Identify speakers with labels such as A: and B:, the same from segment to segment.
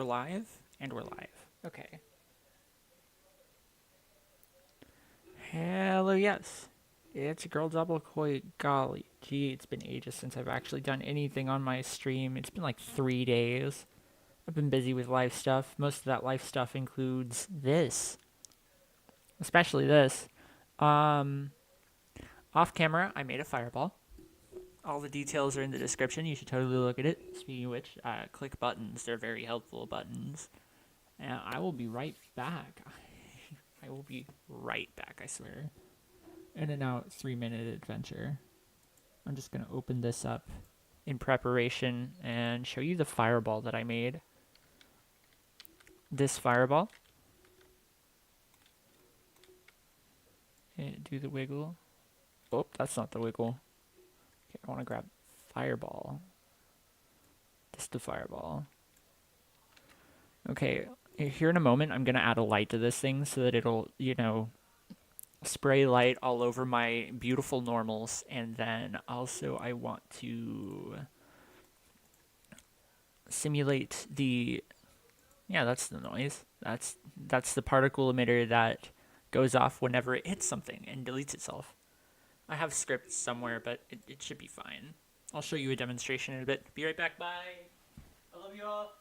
A: we're live, and we're live. Okay. Hello, yes. It's Girl Double Koi. Golly, gee, it's been ages since I've actually done anything on my stream. It's been like 3 days. I've been busy with live stuff. Most of that live stuff includes this, especially this. Um, Off camera, I made a fireball. All the details are in the description. You should totally look at it. Speaking of which, click buttons. They're very helpful buttons. And I will be right back. I will be right back, I swear. In and out 3-minute adventure. I'm just going to open this up in preparation and show you the fireball that I made. This fireball. And do the wiggle. Oh, that's not the wiggle. Okay, I want to grab fireball. Just the fireball. Okay, here in a moment, I'm going to add a light to this thing so that it'll, spray light all over my beautiful normals. And then also I want to simulate the, yeah, that's the noise. That's the particle emitter that goes off whenever it hits something and deletes itself. I have scripts somewhere, but it should be fine. I'll show you a demonstration in a bit. Be right back. Bye. I love you all.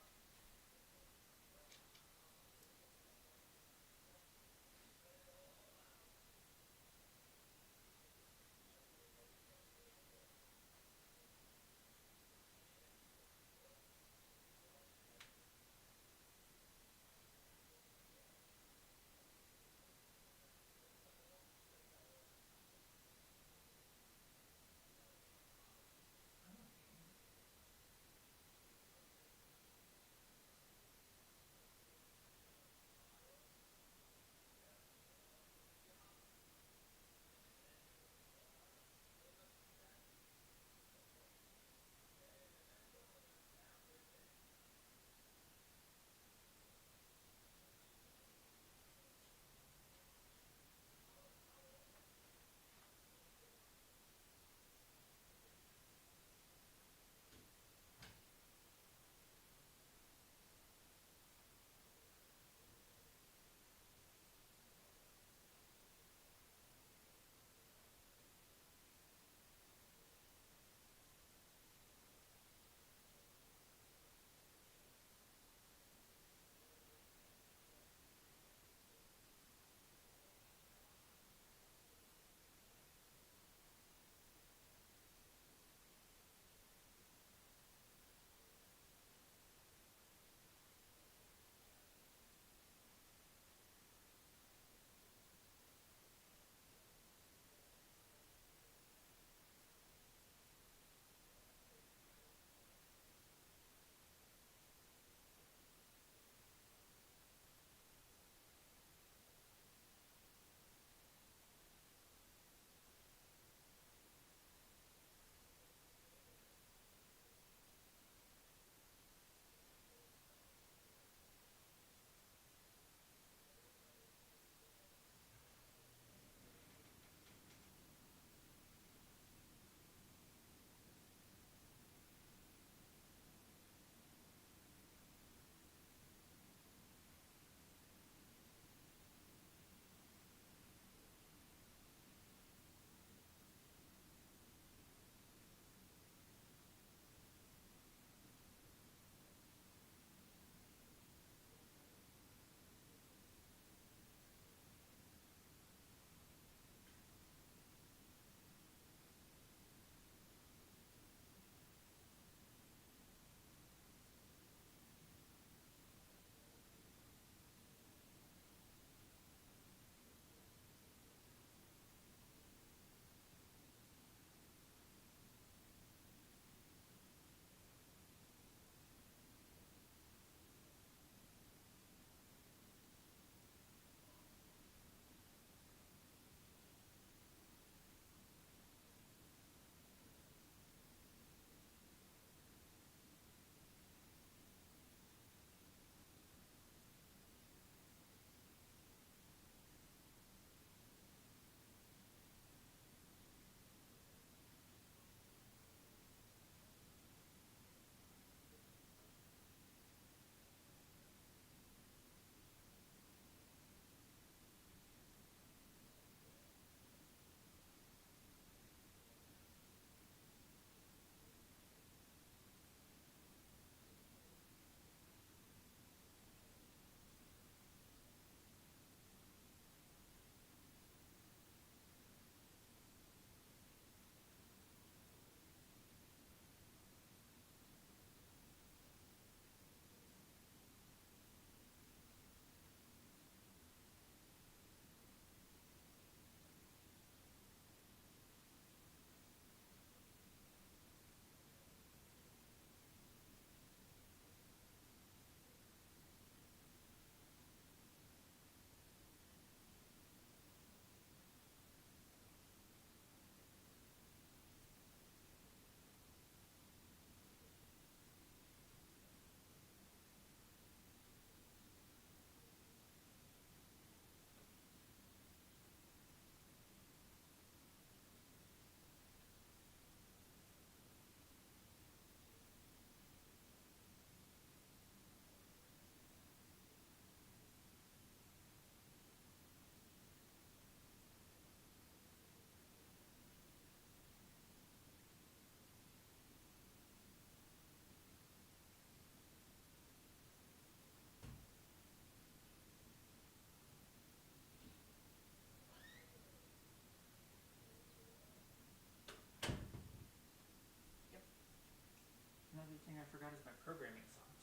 A: thing I forgot is my programming songs.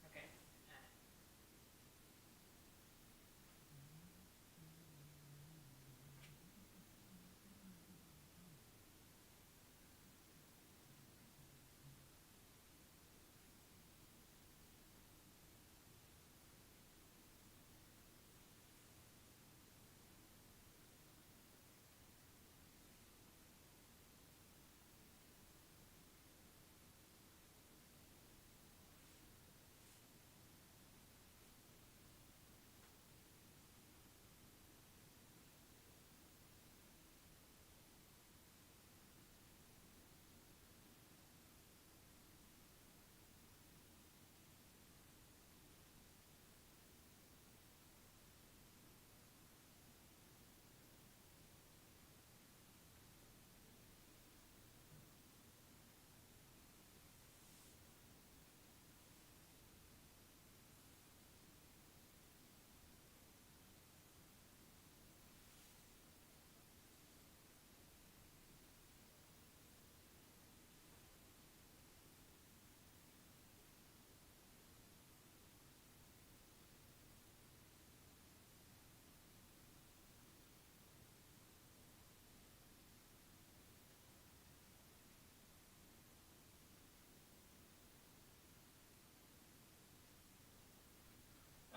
A: Okay.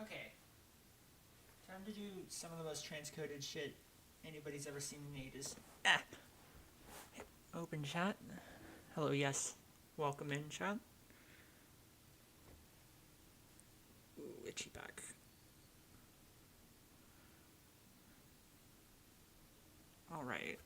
A: Okay. Time to do some of the most transcoded shit anybody's ever seen in ages. Ah. Open chat. Hello, yes. Welcome in, chat. Ooh, itchy back. Alright.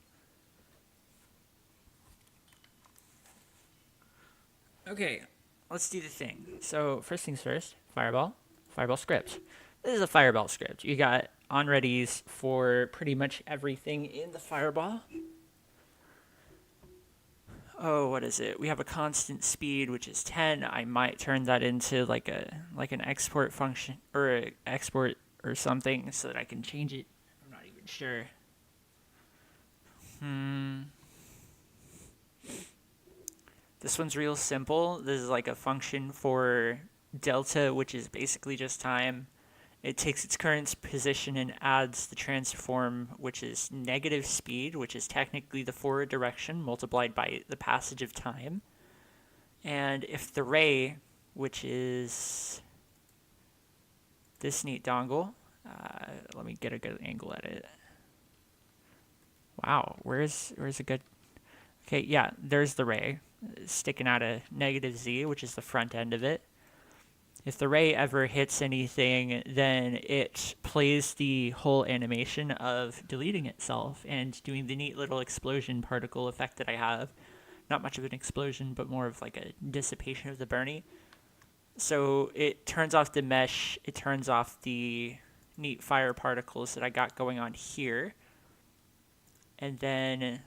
A: Okay, let's do the thing. So, first things first, Fireball. Fireball script. This is a Fireball script. You got on-readies for pretty much everything in the Fireball. Oh, what is it? We have a constant speed, which is 10. I might turn that into like an export function or a export or something so that I can change it. I'm not even sure. This one's real simple. This is like a function for delta, which is basically just time. It takes its current position and adds the transform, which is negative speed, which is technically the forward direction multiplied by the passage of time. And if the ray, which is this neat dongle, let me get a good angle at it. Wow, where's a good... Okay, yeah, there's the ray sticking out a negative z, which is the front end of it. If the ray ever hits anything, then it plays the whole animation of deleting itself and doing the neat little explosion particle effect that I have. Not much of an explosion, but more of like a dissipation of the Bernie. So it turns off the mesh, it turns off the neat fire particles that I got going on here. And then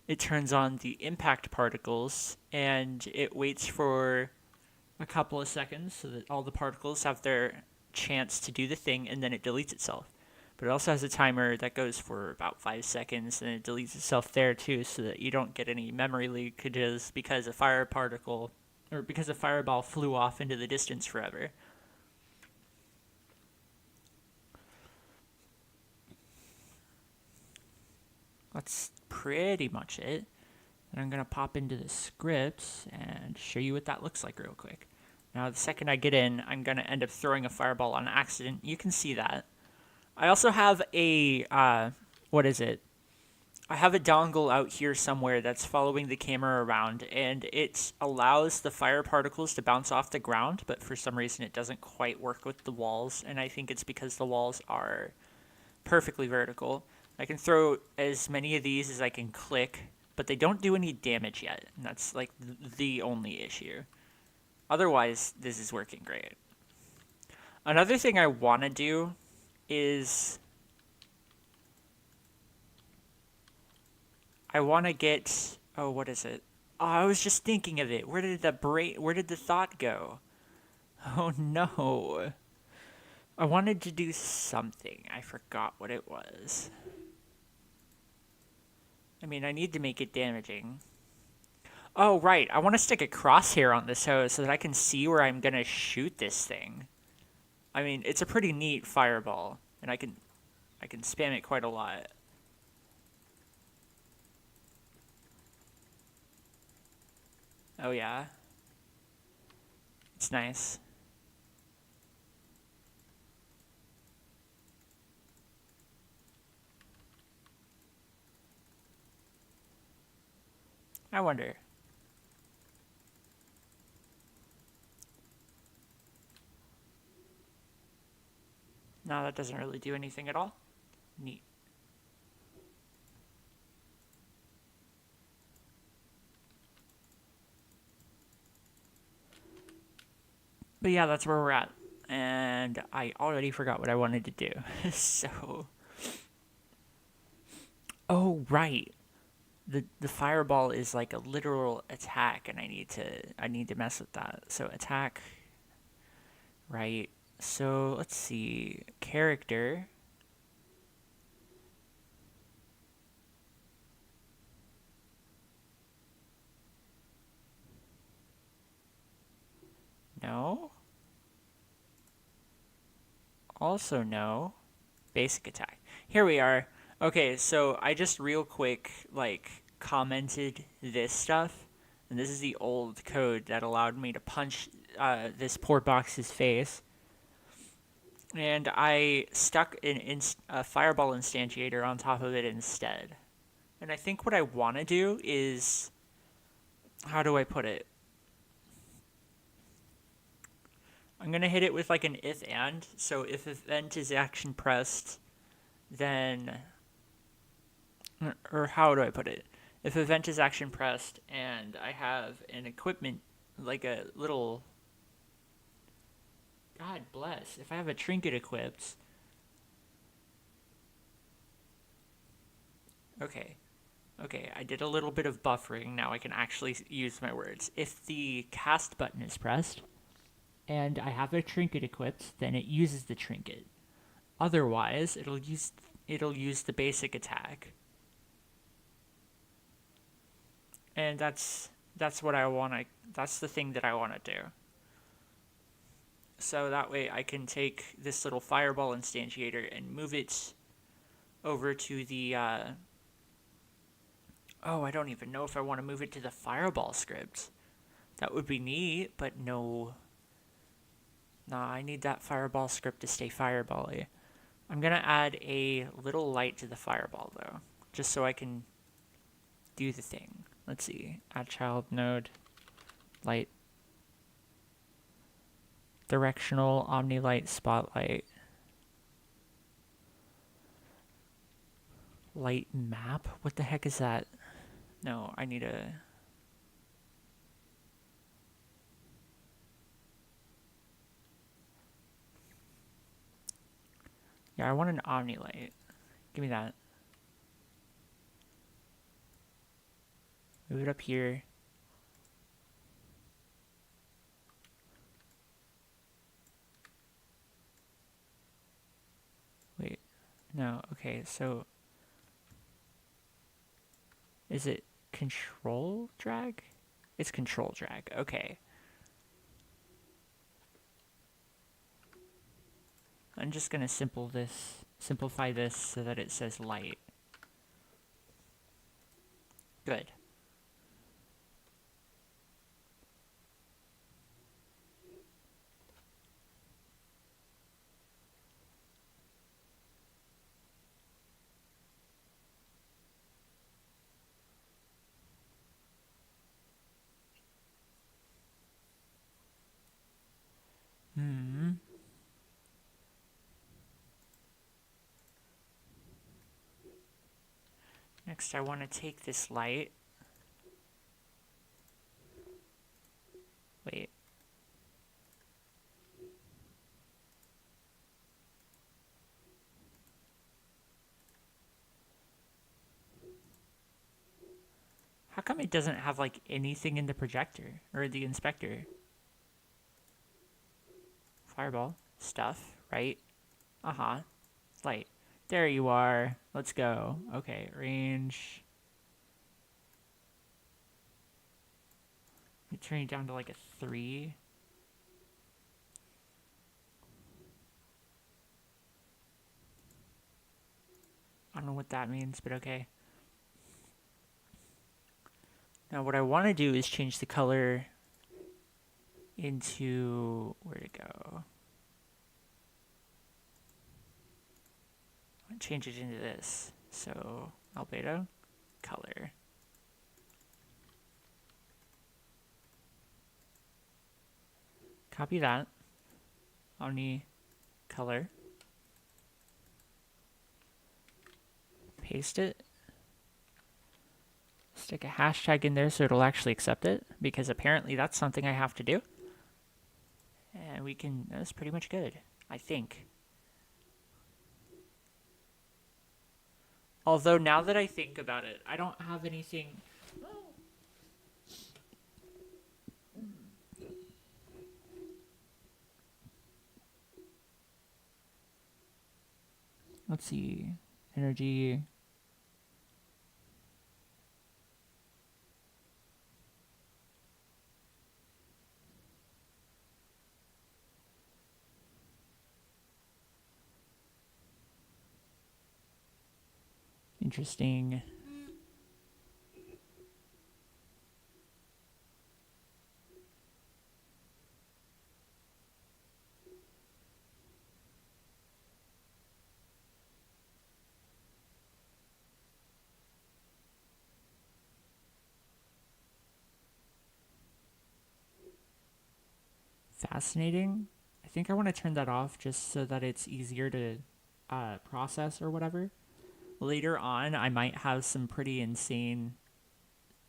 A: it turns on the impact particles, and it waits for a couple of seconds so that all the particles have their chance to do the thing, and then it deletes itself. But it also has a timer that goes for about 5 seconds, and it deletes itself there too, so that you don't get any memory leakages because a fire particle, or because a fireball flew off into the distance forever. That's pretty much it. And I'm going to pop into the scripts and show you what that looks like real quick. Now, the second I get in, I'm going to end up throwing a fireball on accident. You can see that. I also have a, what is it? I have a dongle out here somewhere that's following the camera around, and it allows the fire particles to bounce off the ground, but for some reason it doesn't quite work with the walls, and I think it's because the walls are perfectly vertical. I can throw as many of these as I can click, but they don't do any damage yet, and that's like the only issue. Otherwise, this is working great. Another thing I want to do is I want to get, oh, what is it? Oh, I was just thinking of it. Where did the thought go? Oh no. I wanted to do something. I forgot what it was. I mean, I need to make it damaging. Oh, right. I want to stick a crosshair on this hose so that I can see where I'm gonna shoot this thing. I mean, it's a pretty neat fireball, and I can spam it quite a lot. Oh yeah, it's nice. I wonder. No, that doesn't really do anything at all. Neat. But yeah, that's where we're at. And I already forgot what I wanted to do. So, oh right. The fireball is like a literal attack and I need to mess with that. So attack, right? So, let's see. Character. No. Also no. Basic attack. Here we are. Okay, so I just real quick commented this stuff, and this is the old code that allowed me to punch this poor box's face. And I stuck a fireball instantiator on top of it instead. And I think what I want to do is, how do I put it? I'm gonna hit it with like an if and. So if event is action pressed, then, or how do I put it? If event is action pressed and I have an equipment, like a little, God bless, if I have a trinket equipped, okay, okay, I did a little bit of buffering, now I can actually use my words. If the cast button is pressed and I have a trinket equipped, then it uses the trinket. Otherwise, it'll use the basic attack. And that's what I want to that's the thing that I want to do. So that way I can take this little fireball instantiator and move it over to the oh, I don't even know if I want to move it to the fireball script. That would be neat, but no. Nah, I need that fireball script to stay firebally. I'm gonna add a little light to the fireball though, just so I can do the thing. Let's see. Add child node, light, directional, omni-light, spotlight, light map? What the heck is that? No, I need a... Yeah, I want an omni-light. Give me that. Move it up here. Wait. No, okay, so... Is it control drag? It's control drag, okay. I'm just gonna simplify this so that it says light. Good. Hmm. Next, I want to take this light. Wait. How come it doesn't have like anything in the projector or the inspector? Fireball. Stuff, right? Uh-huh. Light. There you are. Let's go. Okay, range. turn it down to like a 3. I don't know what that means, but okay. Now what I want to do is change the color into, where to go? I'll change it into this. So albedo, color. Copy that. Omni color. Paste it. Stick a hashtag in there so it'll actually accept it, because apparently that's something I have to do. And we can, that's pretty much good, I think. Although now that I think about it, I don't have anything. Let's see. Energy. Interesting. Fascinating. I think I want to turn that off just so that it's easier to process or whatever. Later on, I might have some pretty insane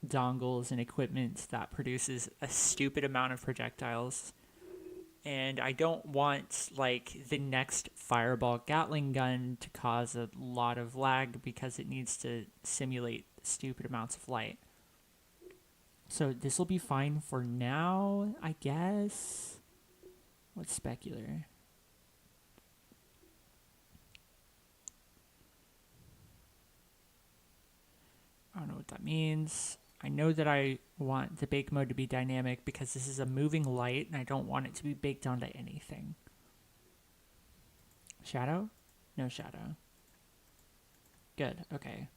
A: dongles and equipment that produces a stupid amount of projectiles. And I don't want like the next fireball Gatling gun to cause a lot of lag because it needs to simulate stupid amounts of light. So this will be fine for now, I guess. What's specular? I don't know what that means. I know that I want the bake mode to be dynamic because this is a moving light and I don't want it to be baked onto anything. Shadow? No shadow. Good, okay.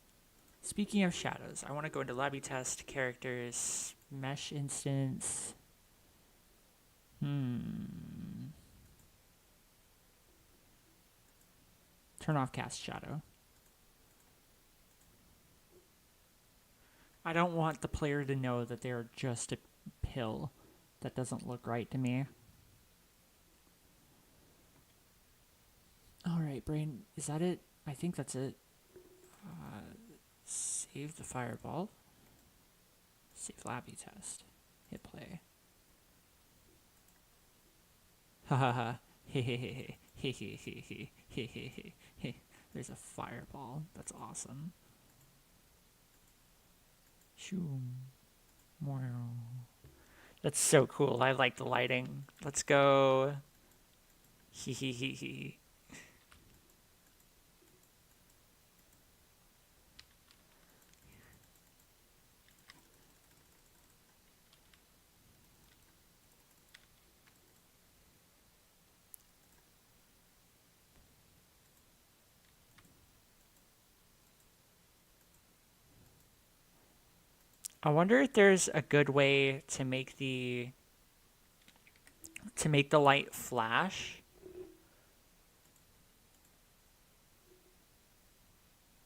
A: Speaking of shadows, I want to go into Labby Test, Characters, Mesh Instance. Turn off Cast Shadow. I don't want the player to know that they're just a pill. That doesn't look right to me. Alright, brain, is that it? I think that's it. Save the fireball. Save Labby Test. Hit play. Ha ha ha. He he he he he he he he he he. There's a fireball. That's awesome. Shoo. Wow. That's so cool. I like the lighting. Let's go. Hee hee hee hee. I wonder if there's a good way to make the light flash.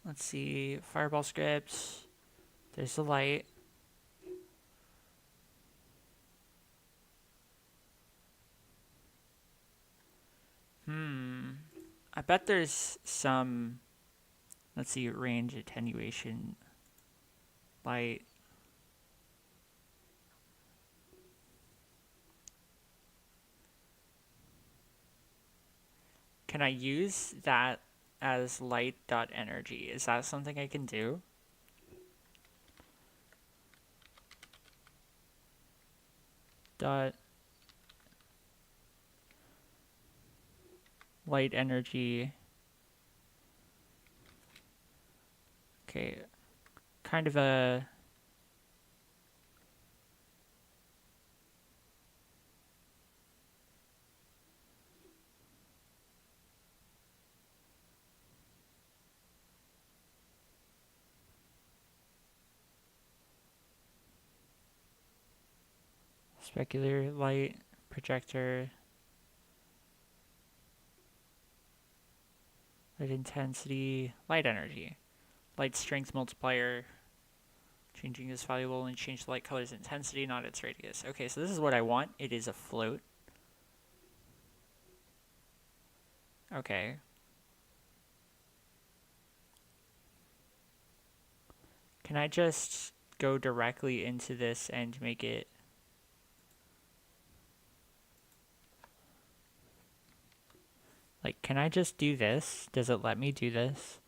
A: Let's see, fireball script. There's the light. I bet there's some, let's see, range attenuation light. Can I use that as light.energy? Is that something I can do? Dot light energy. Okay, kind of a Specular light, projector, light intensity, light energy, light strength multiplier. Changing is valuable and change the light color's intensity, not its radius. Okay, so this is what I want. It is a float. Okay. Can I just go directly into this and make it... Like, can I just do this? Does it let me do this?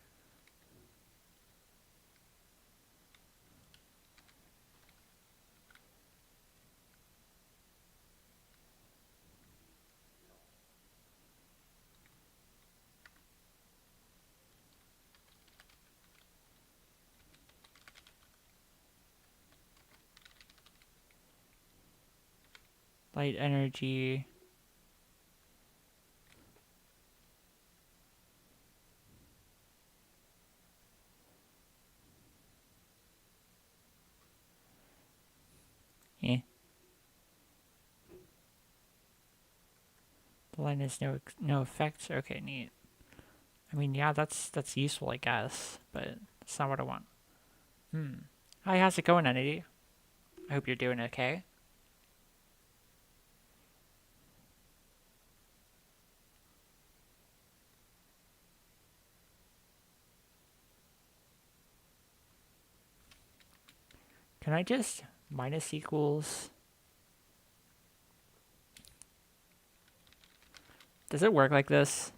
A: Light energy. Eh. The line has no effect. Okay, neat. I mean, yeah, that's useful, I guess, but that's not what I want. Hi, how's it going, Entity? I hope you're doing okay. Can I just minus equals... Does it work like this?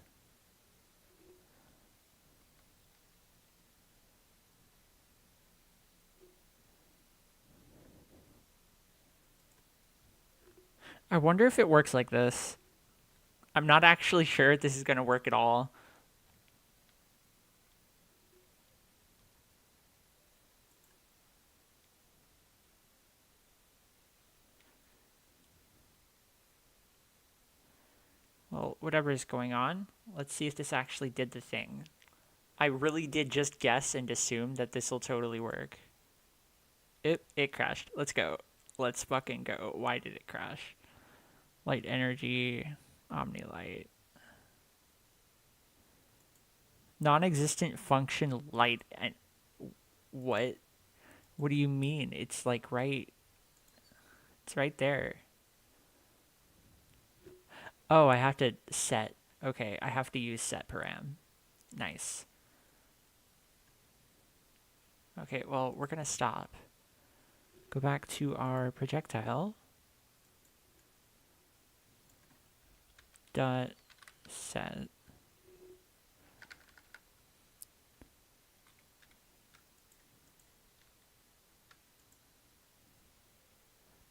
A: I wonder if it works like this. I'm not actually sure if this is going to work at all. Well, whatever is going on, let's see if this actually did the thing. I really did just guess and assume that this will totally work. It crashed. Let's go. Let's fucking go. Why did it crash? Light energy, Omnilight. Non-existent function light and what? What do you mean? It's like right. It's right there. Oh, I have to set. Okay, I have to use set param. Nice. Okay, well, we're gonna stop. Go back to our projectile. Dot set.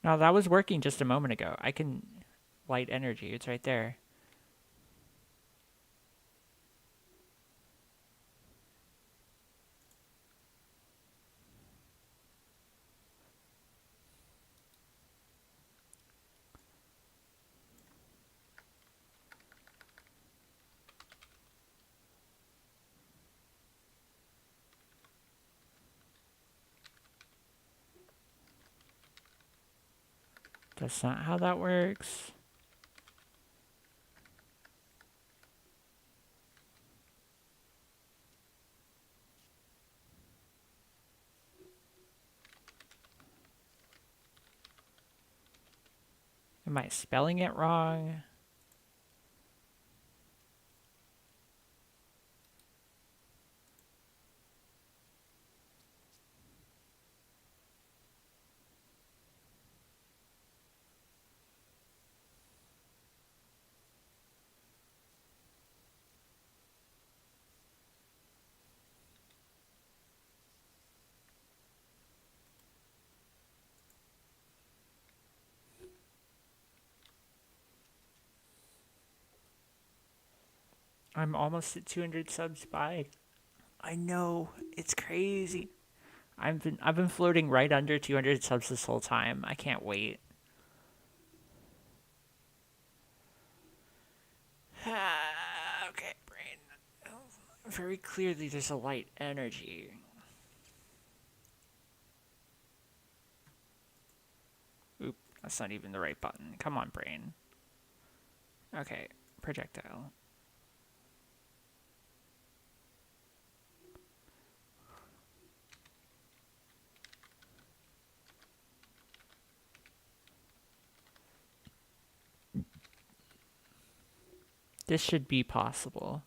A: Now that was working just a moment ago. I can light energy. It's right there. That's not how that works. Am I spelling it wrong? I'm almost at 200 subs by. I know, it's crazy. I've been floating right under 200 subs this whole time. I can't wait. Okay, brain. Very clearly there's a light energy. Oop, That's not even the right button. Come on, brain. Okay, projectile. This should be possible.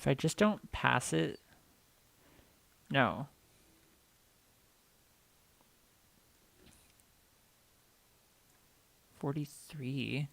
A: If I just don't pass it... No. $43.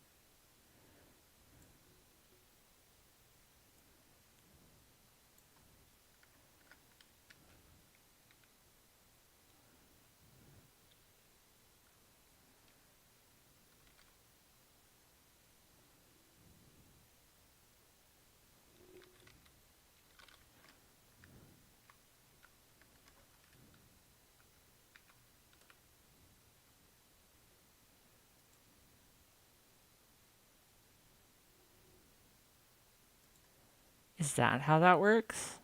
A: Is that how that works?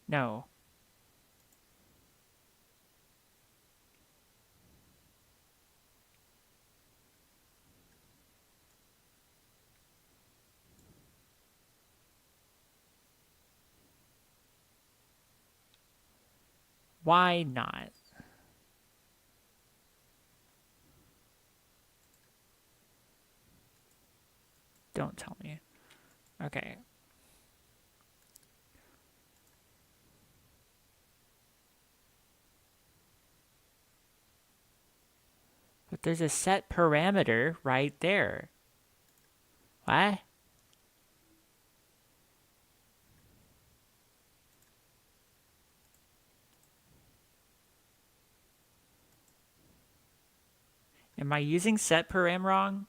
A: No. Why not? Don't tell me. Okay. But there's a set parameter right there. What? Am I using set param wrong?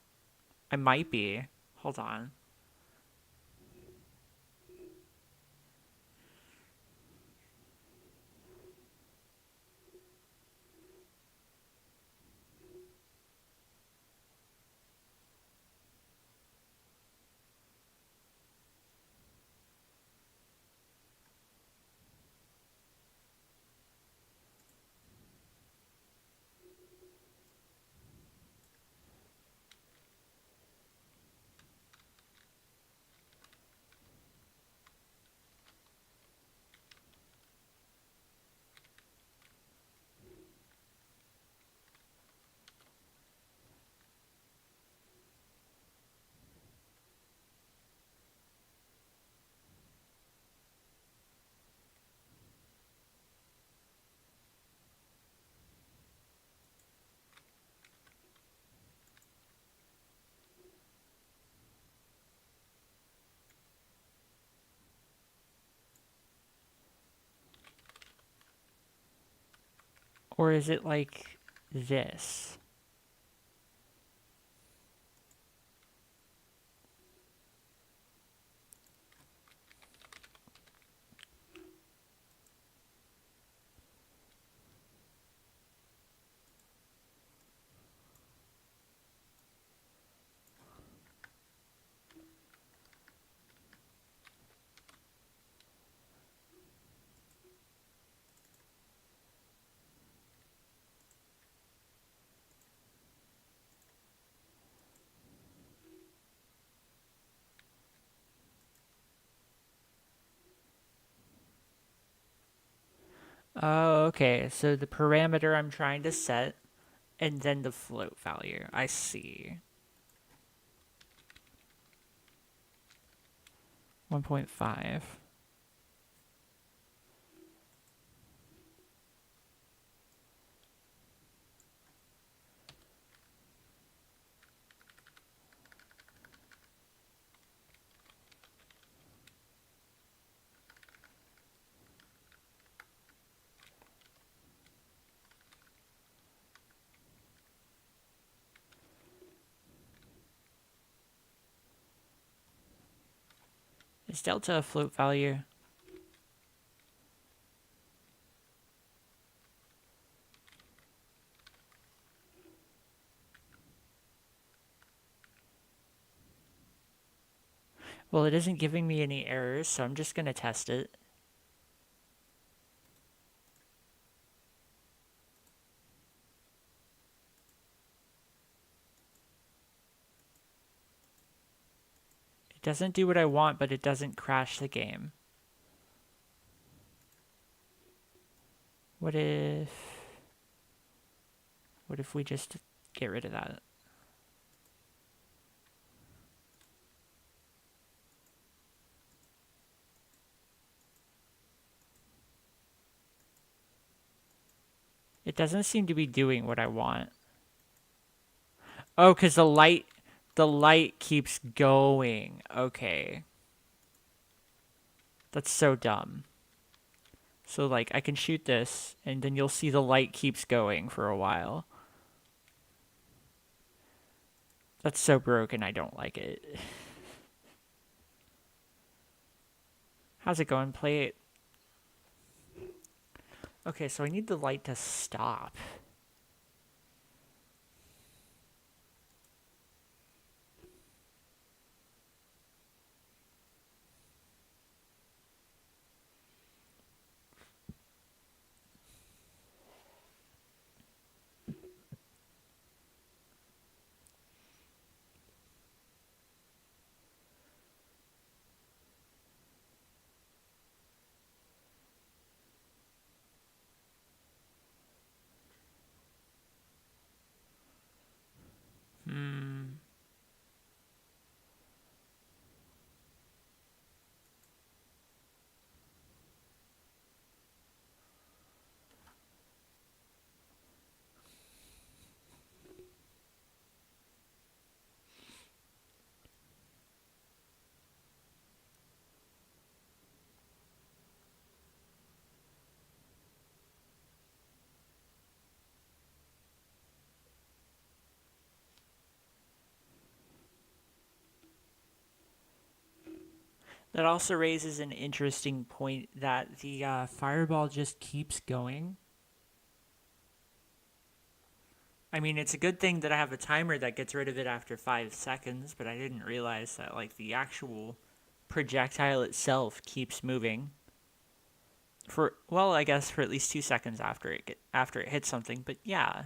A: I might be. Hold on. Or is it like this? Oh, okay. So the parameter I'm trying to set and then the float value. I see. 1.5. Is delta a float value? Well, it isn't giving me any errors, so I'm just going to test it. It doesn't do what I want, but it doesn't crash the game. What if we just get rid of that? It doesn't seem to be doing what I want. Oh, because the light keeps going. Okay. That's so dumb. So, like, I can shoot this, and then you'll see the light keeps going for a while. That's so broken, I don't like it. How's it going? Play it. Okay, so I need the light to stop. Hmm. That also raises an interesting point that the fireball just keeps going. I mean, it's a good thing that I have a timer that gets rid of it after 5 seconds, but I didn't realize that, like, the actual projectile itself keeps moving for, well, I guess for at least 2 seconds after it hits something. But yeah.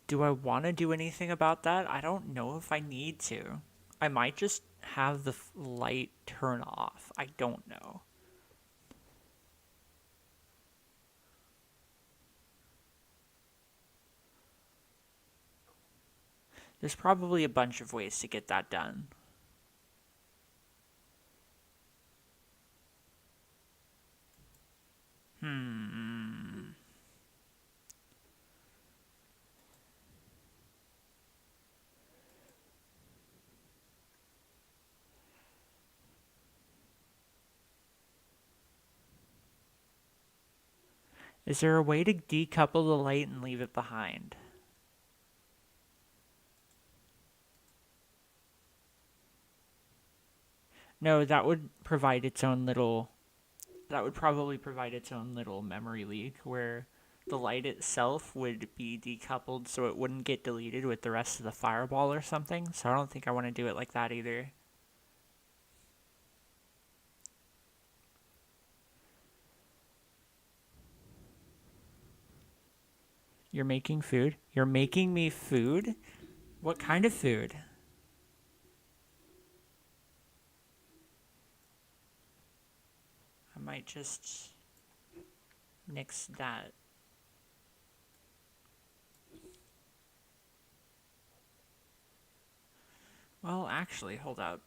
A: Do I want to do anything about that? I don't know if I need to. I might just have the light turn off. I don't know. There's probably a bunch of ways to get that done. Is there a way to decouple the light and leave it behind? No, that would provide its own little. That would probably provide its own little memory leak where the light itself would be decoupled so it wouldn't get deleted with the rest of the fireball or something. So I don't think I want to do it like that either. You're making food? You're making me food? What kind of food? I might just nix that. Well, actually, hold up.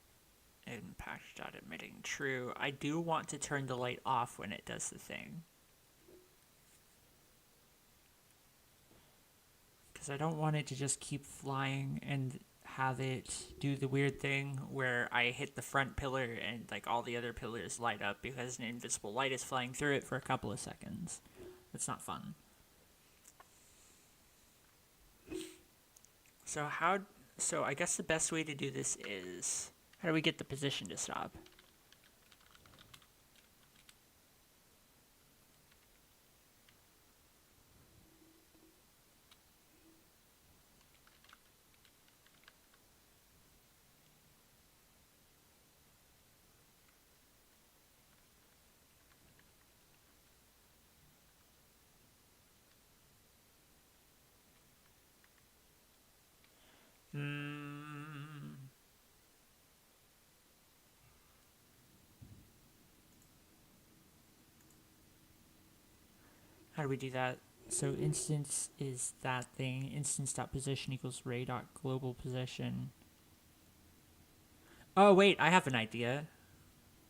A: Impact.emitting true. I do want to turn the light off when it does the thing. Because I don't want it to just keep flying and have it do the weird thing where I hit the front pillar and like all the other pillars light up because an invisible light is flying through it for a couple of seconds. It's not fun. So how? So I guess the best way to do this is how do we get the position to stop? Hmm. How do we do that? So instance is that thing. Instance.position equals ray.global position. Oh wait, I have an idea.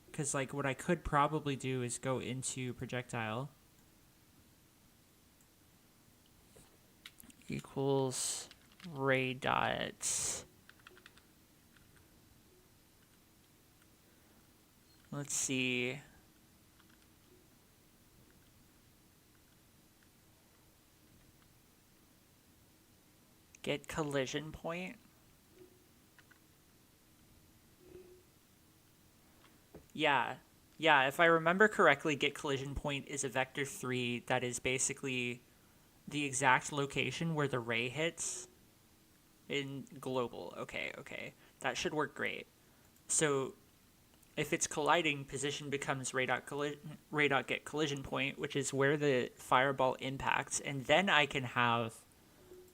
A: Because like what I could probably do is go into projectile equals ray dot. Let's see. Get collision point. Yeah. Yeah, if I remember correctly, get collision point is a vector 3 that is basically the exact location where the ray hits in global. Okay, okay. That should work great. So if it's colliding, position becomes ray.get collision point, which is where the fireball impacts, and then I can have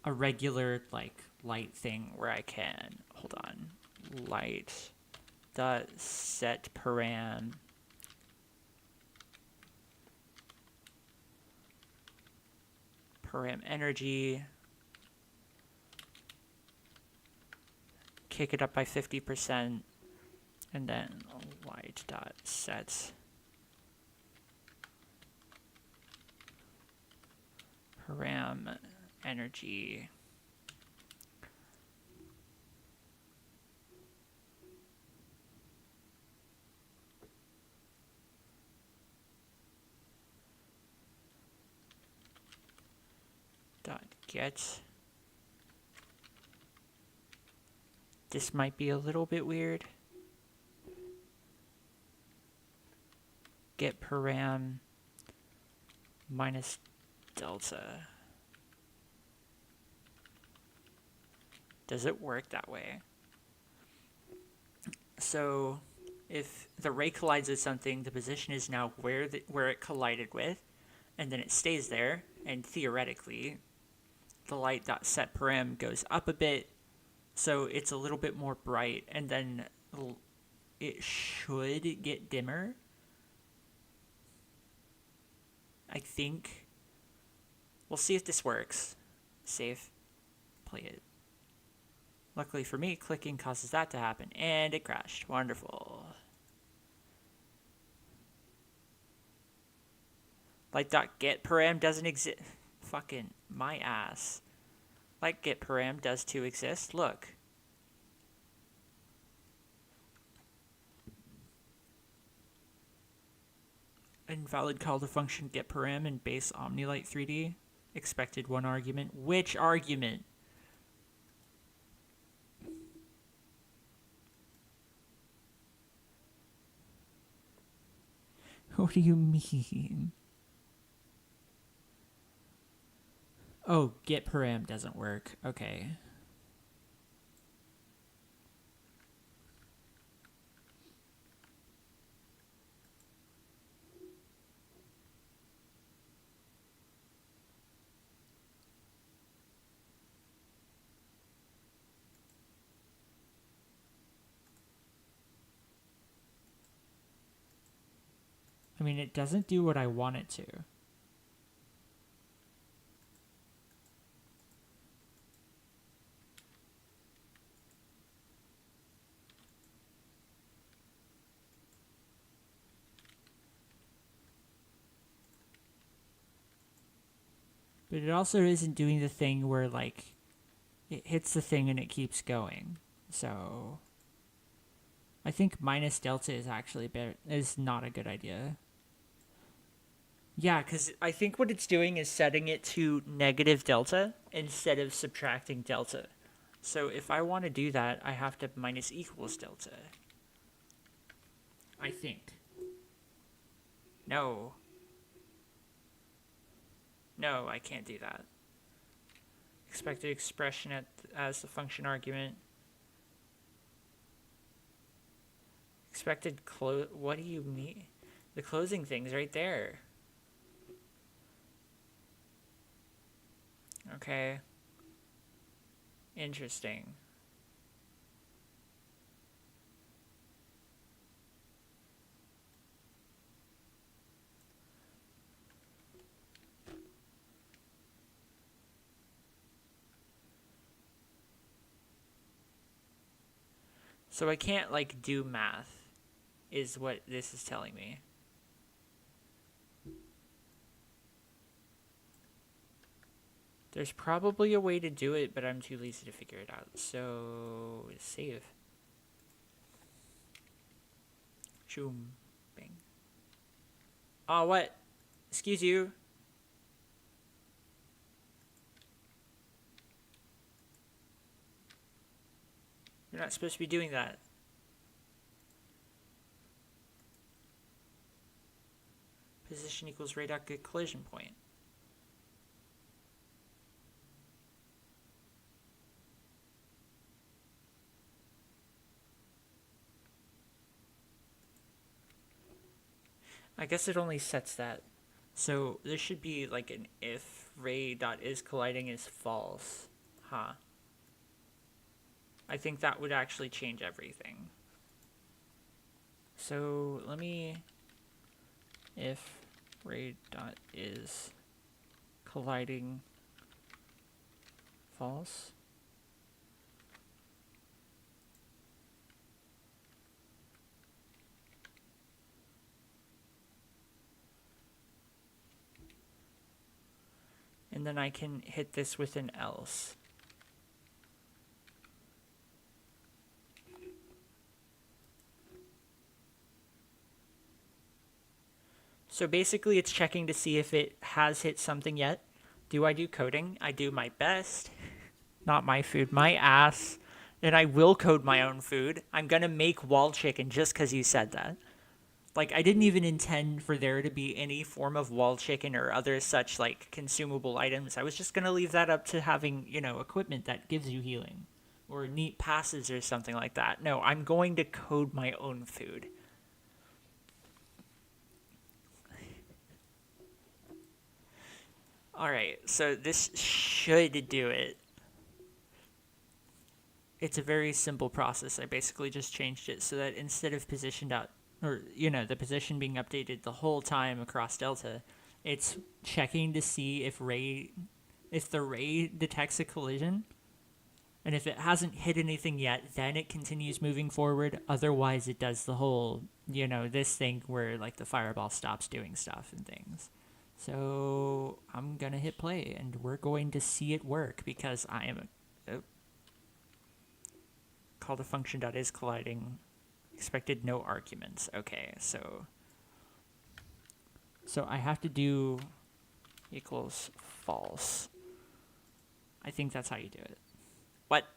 A: a regular like light thing where I can hold on light dot set param energy, kick it up by 50%, and then light dot set param energy. Dot get. This might be a little bit weird. Get param minus delta. Does it work that way? So if the ray collides with something, the position is now where it collided with, and then it stays there, and theoretically the light.set param goes up a bit, so it's a little bit more bright, and then it should get dimmer. I think. We'll see if this works. Save. Play it. Luckily for me, clicking causes that to happen, and it crashed. Wonderful. Light.get param doesn't exist. Fucking my ass. Like get param does too exist. Look. Invalid call to function get param in base OmniLight 3D. Expected one argument. Which argument? What do you mean? Oh, get param doesn't work. Okay. I mean, it doesn't do what I want it to. But it also isn't doing the thing where, like, it hits the thing and it keeps going. So I think minus delta is actually is not a good idea. Yeah, because I think what it's doing is setting it to negative delta instead of subtracting delta. So if I want to do that, I have to minus equals delta. I think. No. No, I can't do that. Expected expression as the function argument. Expected what do you mean? The closing thing's right there. Okay. Interesting. So I can't like do math, is what this is telling me. There's probably a way to do it, but I'm too lazy to figure it out. So save. Shoom. Bang. Oh, what? Excuse you. You're not supposed to be doing that. Position equals radar collision point. I guess it only sets that. So there should be like an if ray.is colliding is false. Huh. I think that would actually change everything. So let me, if ray.is colliding false. And then I can hit this with an else. So basically it's checking to see if it has hit something yet. Do I do coding? I do my best. Not my food, my ass. And I will code my own food. I'm gonna make wall chicken just because you said that. Like, I didn't even intend for there to be any form of wall chicken or other such, like, consumable items. I was just gonna leave that up to having, equipment that gives you healing. Or neat passes or something like that. No, I'm going to code my own food. Alright, so this should do it. It's a very simple process. I basically just changed it so that instead of the position being updated the whole time across Delta, it's checking to see if the ray detects a collision, and if it hasn't hit anything yet, then it continues moving forward. Otherwise, it does the whole, this thing where like the fireball stops doing stuff and things. So I'm gonna hit play, and we're going to see it work because I am call the function.is colliding. Expected no arguments. Okay, so I have to do equals false. I think that's how you do it. What?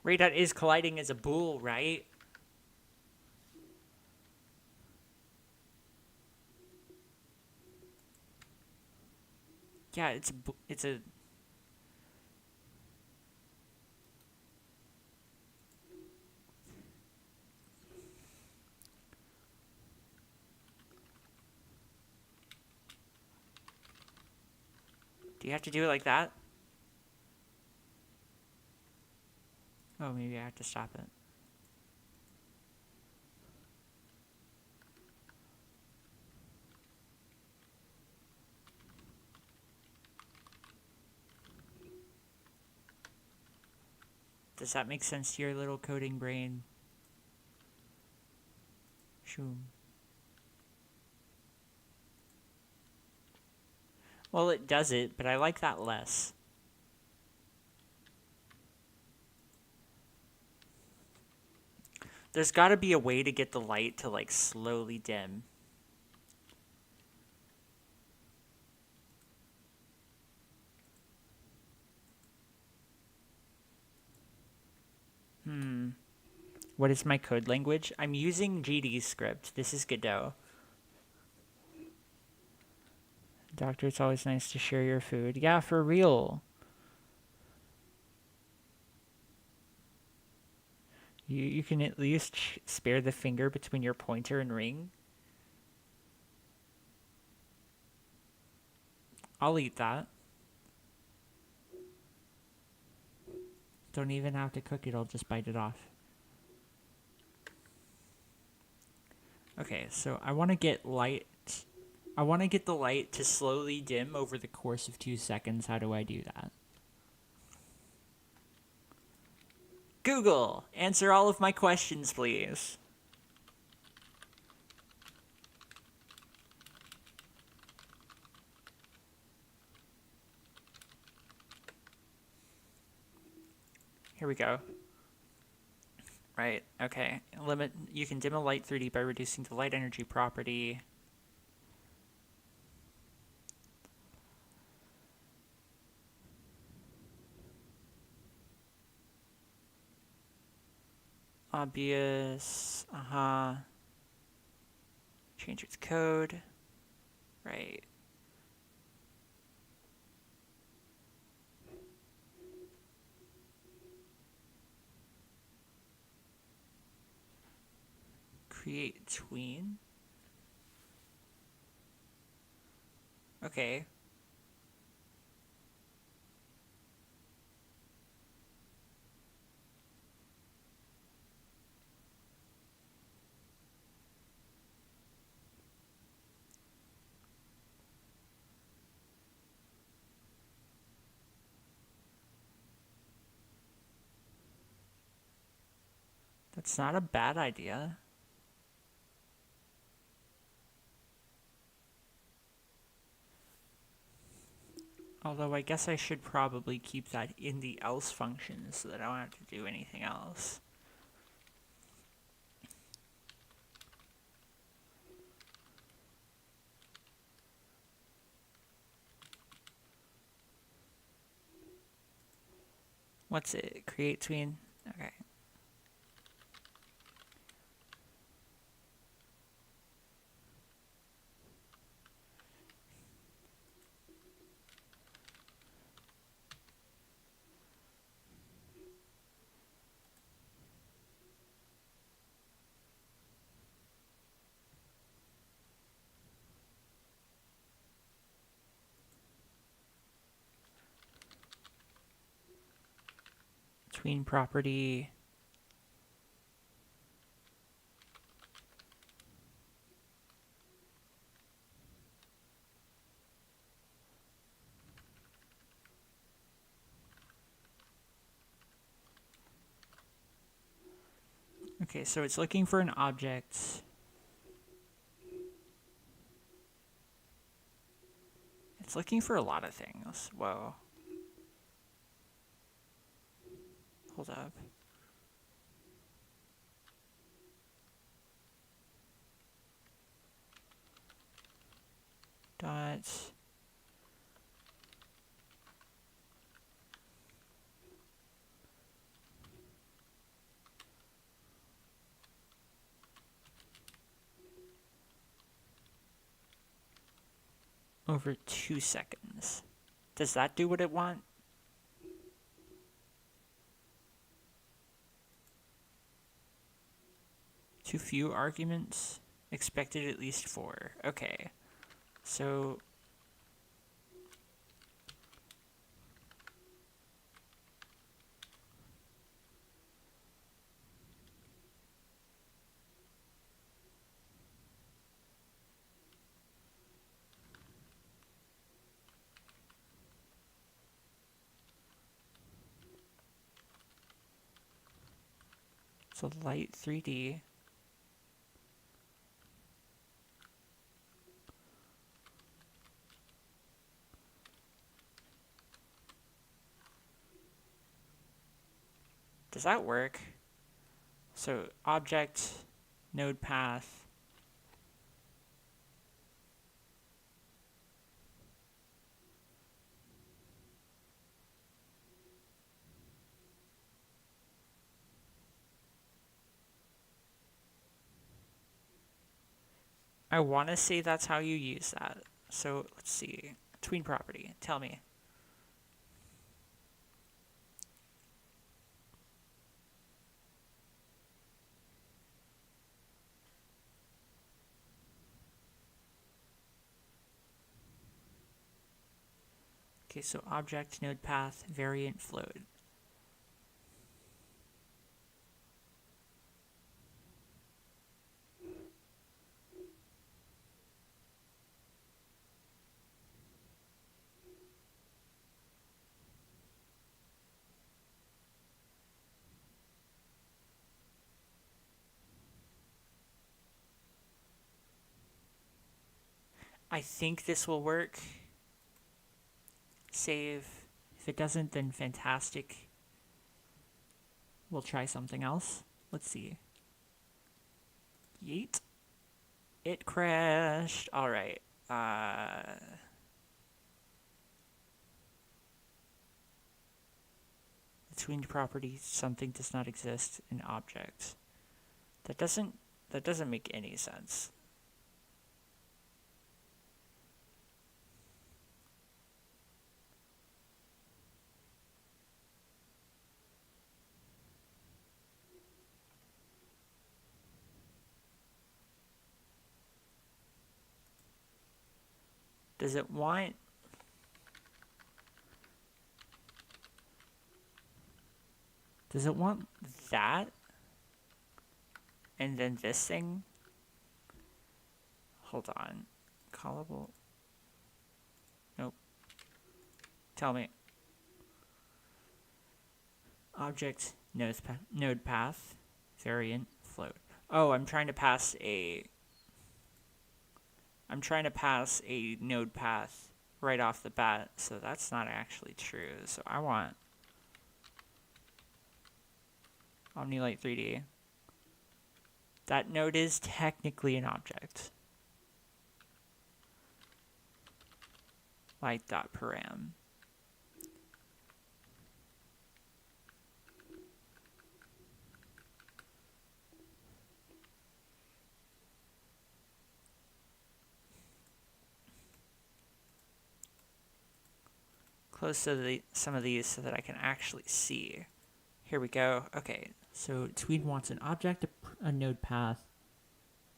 A: Ray.is colliding is a bool, right? Yeah, it's a Do you have to do it like that? Oh, maybe I have to stop it. Does that make sense to your little coding brain? Shoom. Well, it does it, but I like that less. There's got to be a way to get the light to like slowly dim. What is my code language? I'm using GDScript. This is Godot. Doctor, it's always nice to share your food. Yeah, for real. You can at least spare the finger between your pointer and ring. I'll eat that. Don't even have to cook it, I'll just bite it off. Okay, so I want to get light. I want to get the light to slowly dim over the course of 2 seconds. How do I do that? Google, answer all of my questions, please. Here we go. Right, okay. You can dim a light 3D by reducing the light energy property. Obvious. Change its code. Right. Create tween. Okay. That's not a bad idea. Although I guess I should probably keep that in the else function so that I don't have to do anything else. What's it? Create tween? Okay. Tween property. Okay, so it's looking for an object. It's looking for a lot of things. Whoa. Hold up. Dot. Over 2 seconds. Does that do what it wants? Too few arguments? Expected at least 4. Okay. So... So light 3D. Does that work? So object, node path. I want to say that's how you use that. So let's see. Tween property. Tell me. Okay, so object, node path, variant, float. I think this will work. Save. If it doesn't, then fantastic. We'll try something else. Let's see. Yeet. It crashed. All right. Between property, something does not exist in object. That doesn't make any sense. Does it want that? And then this thing? Hold on. Callable. Nope. Tell me. Object, node path, variant, float. Oh, I'm trying to pass a node path right off the bat, so that's not actually true. So I want OmniLight 3D. That node is technically an object. Light.param. Close to some of these so that I can actually see. Here we go. Okay, so Tween wants an object, a node path,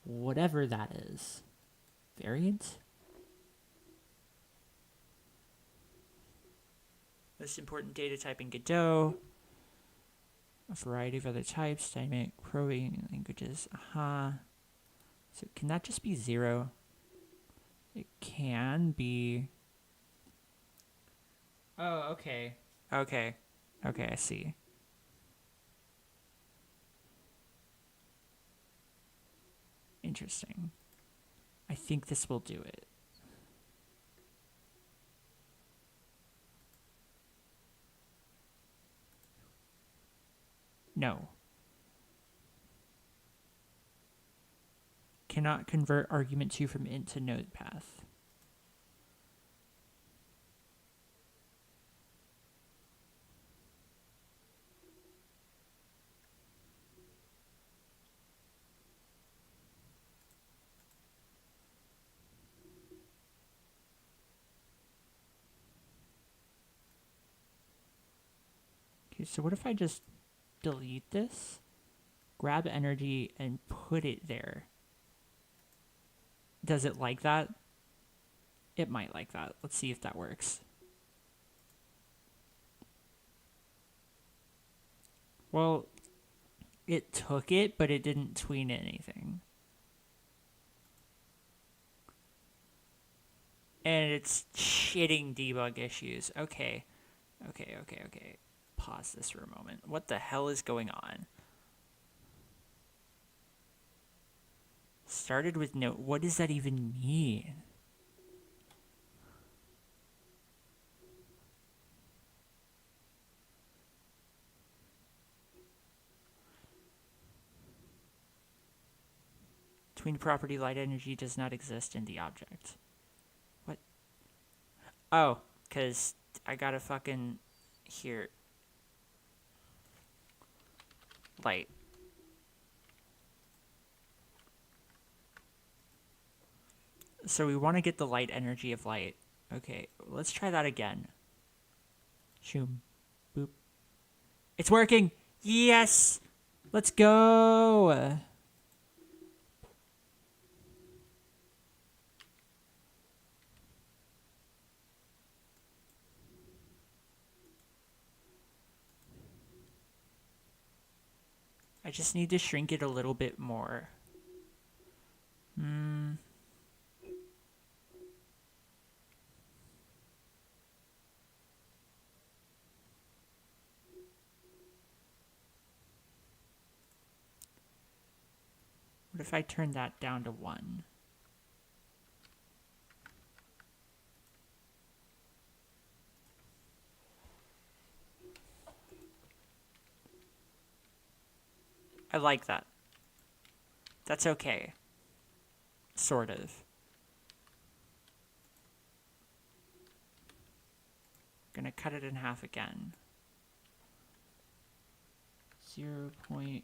A: whatever that is. Variant? Most important data type in Godot. A variety of other types, dynamic probing languages. So can that just be 0? It can be. Oh, okay. Okay, I see. Interesting. I think this will do it. No. Cannot convert argument 2 from int to node path. Okay, so what if I just delete this, grab energy, and put it there? Does it like that? It might like that. Let's see if that works. Well, it took it, but it didn't tween anything. And it's shitting debug issues. Okay. Pause this for a moment. What the hell is going on? Started with no. What does that even mean? Tween property light energy does not exist in the object. What? Oh, because I gotta fucking here. Light. So we want to get the light energy of light. Okay, let's try that again. Shoom. Boop. It's working! Yes! Let's go! I just need to shrink it a little bit more. What if I turn that down to 1? I like that. That's okay. Sort of. Gonna cut it in half again. 0.5.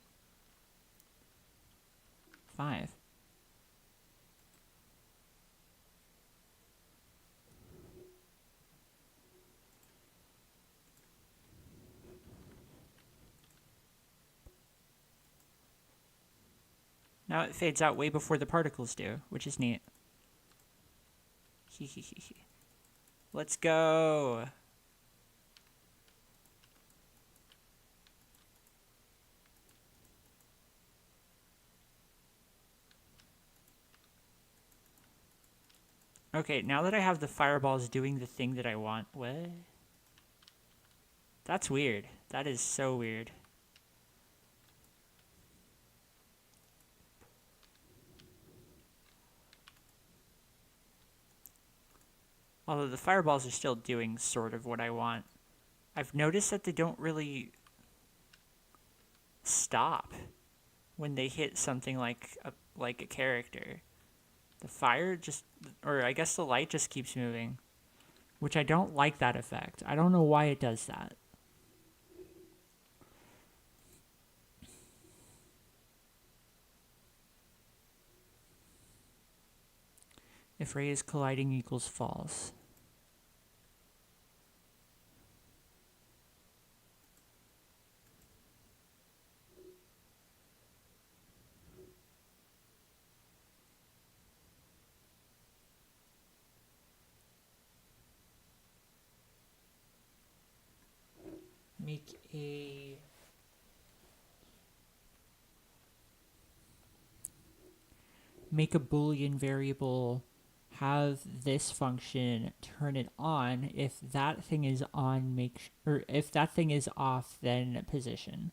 A: Now it fades out way before the particles do, which is neat. Let's go! Okay, now that I have the fireballs doing the thing that I want... What? That's weird. That is so weird. Although the fireballs are still doing sort of what I want. I've noticed that they don't really stop when they hit something like a character. The fire just, or I guess the light just keeps moving, which I don't like that effect. I don't know why it does that. If ray is colliding equals false. Make a Boolean variable, have this function turn it on. If that thing is on, or if that thing is off, then position.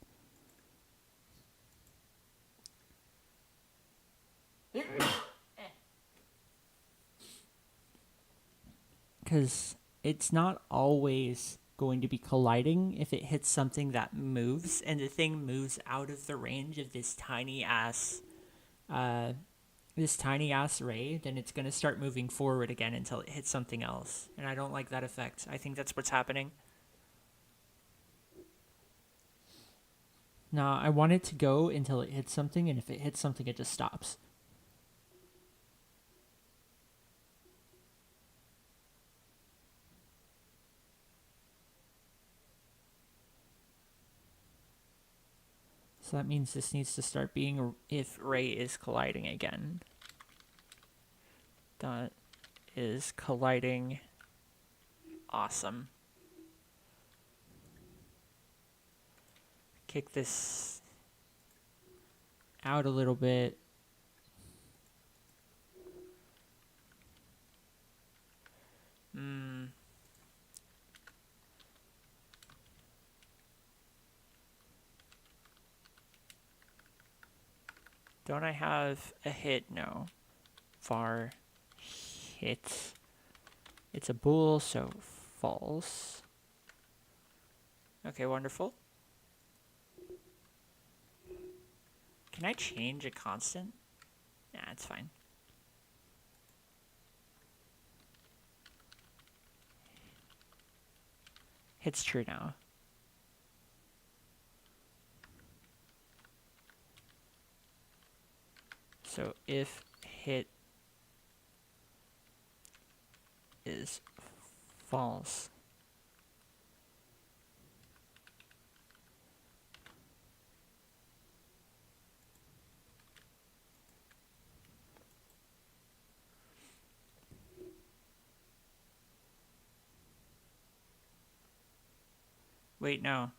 A: Because it's not always going to be colliding if it hits something that moves, and the thing moves out of the range of this tiny ass ray, then it's going to start moving forward again until it hits something else. And I don't like that effect. I think that's what's happening. No, I want it to go until it hits something, and if it hits something, it just stops. So that means this needs to start being if ray is colliding again. That is colliding. Awesome. Kick this out a little bit. Don't I have a hit? No. Var hit. It's a bool, so false. Okay, wonderful. Can I change a constant? Nah, it's fine. Hit's true now. So if hit is false. Wait, no.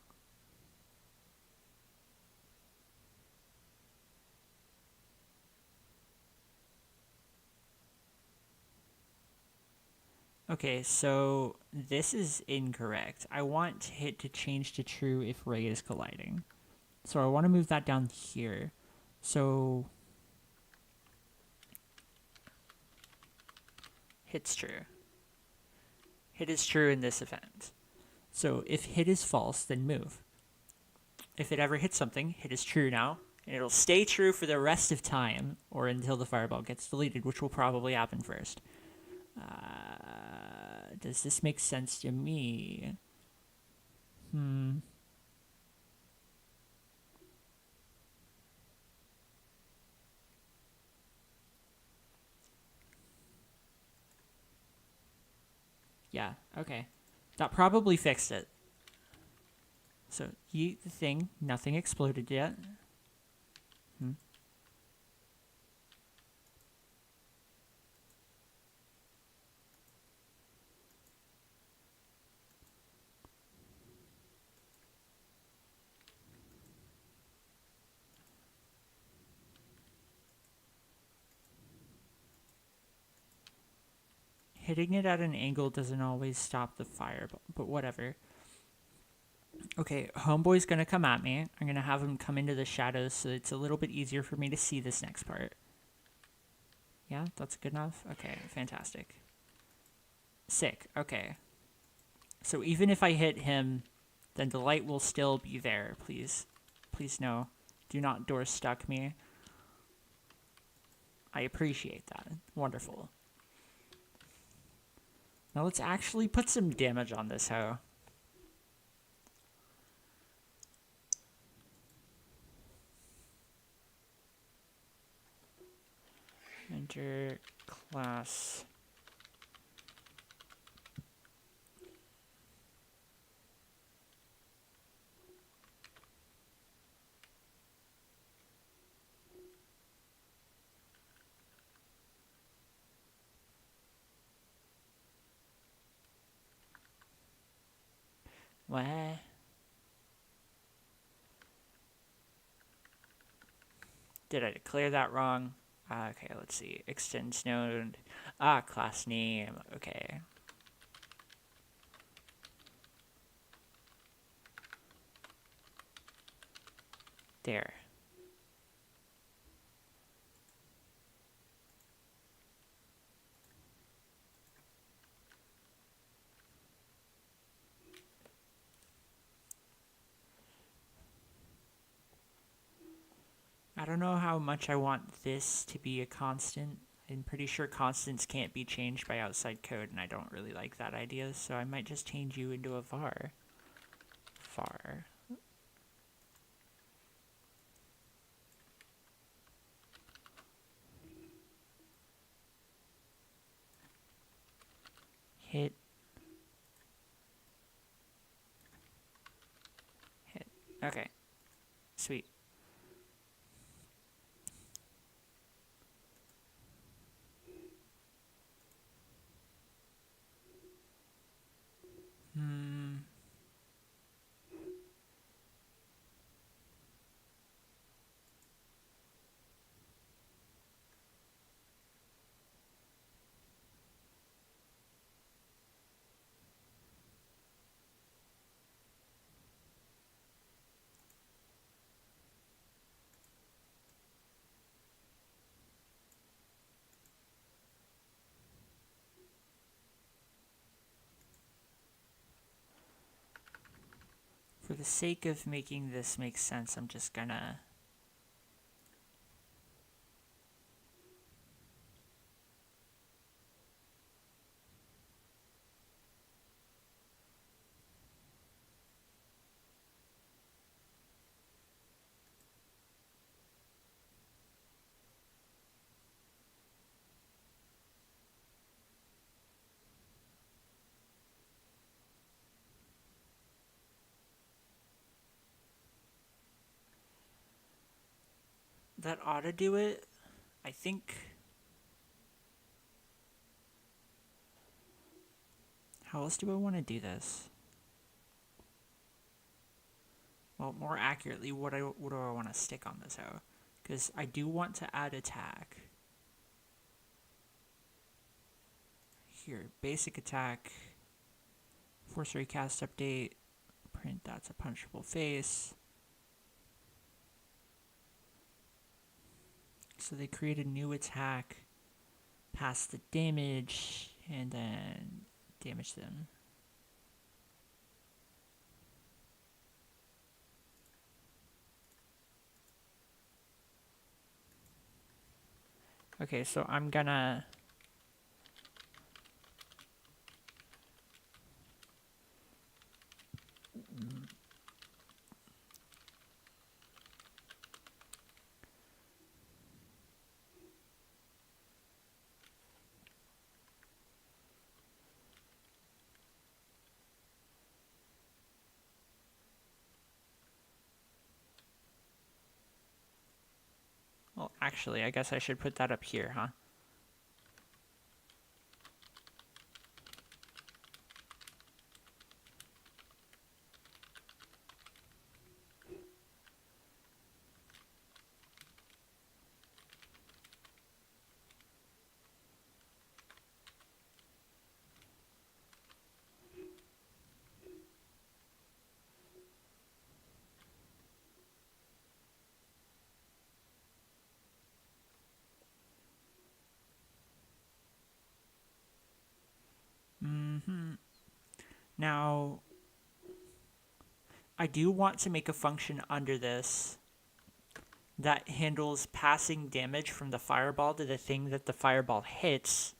A: Okay, so this is incorrect. I want hit to change to true if ray is colliding. So I want to move that down here. So hit's true. Hit is true in this event. So if hit is false, then move. If it ever hits something, hit is true now, and it'll stay true for the rest of time, or until the fireball gets deleted, which will probably happen first. Does this make sense to me? Yeah, okay. That probably fixed it. So, yeet the thing, nothing exploded yet. Hitting it at an angle doesn't always stop the fire, but whatever. Okay, homeboy's gonna come at me. I'm gonna have him come into the shadows so it's a little bit easier for me to see this next part. Yeah, that's good enough? Okay, fantastic. Sick, okay. So even if I hit him, then the light will still be there, please. Please no. Do not door stuck me. I appreciate that. Wonderful. Now let's actually put some damage on this hoe. Enter class. What? Did I declare that wrong? Okay, let's see. Extends node. Class name. Okay. There. I don't know how much I want this to be a constant. I'm pretty sure constants can't be changed by outside code, and I don't really like that idea, so I might just change you into a var. Var. Hit. Hit. Okay. Sweet. For the sake of making this make sense, I'm just gonna... that ought to do it. I think. How else do I want to do this? Well, more accurately, what do I want to stick on this O? Because I do want to add attack. Here, basic attack, force recast update, print that's a punchable face. So they create a new attack, pass the damage, and then damage them. Okay, so I'm gonna well, actually, I guess I should put that up here, huh? Now, I do want to make a function under this that handles passing damage from the fireball to the thing that the fireball hits.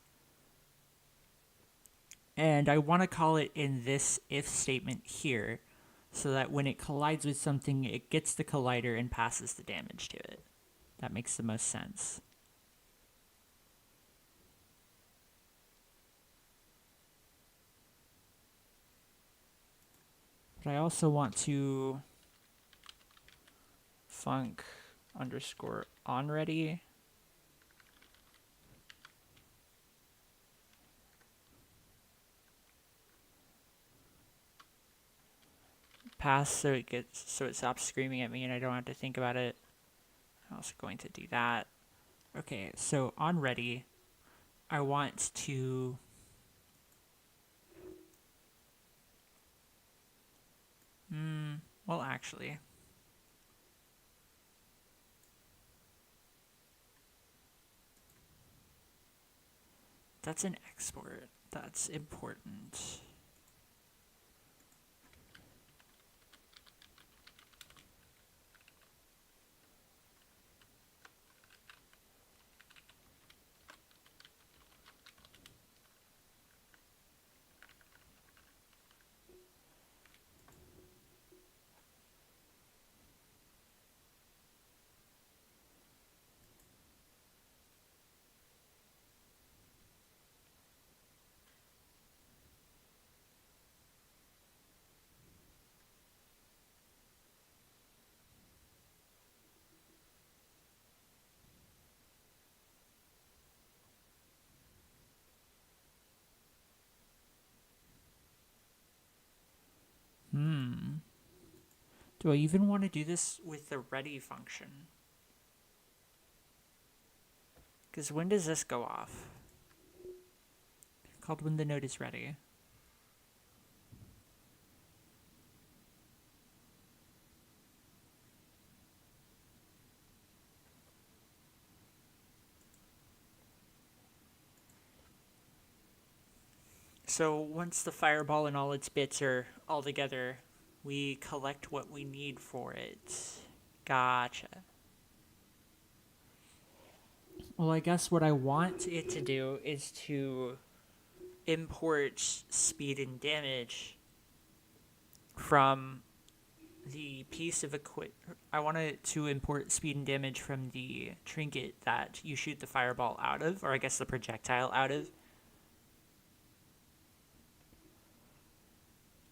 A: And I want to call it in this if statement here, so that when it collides with something, it gets the collider and passes the damage to it. That makes the most sense. But I also want to func underscore onReady. Pass so it stops screaming at me and I don't have to think about it. I'm also going to do that. Okay, so onReady, I want to well, actually, that's an export. That's important. Do I even want to do this with the ready function? Because when does this go off? Called when the node is ready. So once the fireball and all its bits are all together, we collect what we need for it. Gotcha. Well, I guess what I want it to do is to import speed and damage from the piece of equipment. I want it to import speed and damage from the trinket that you shoot the fireball out of, or I guess the projectile out of.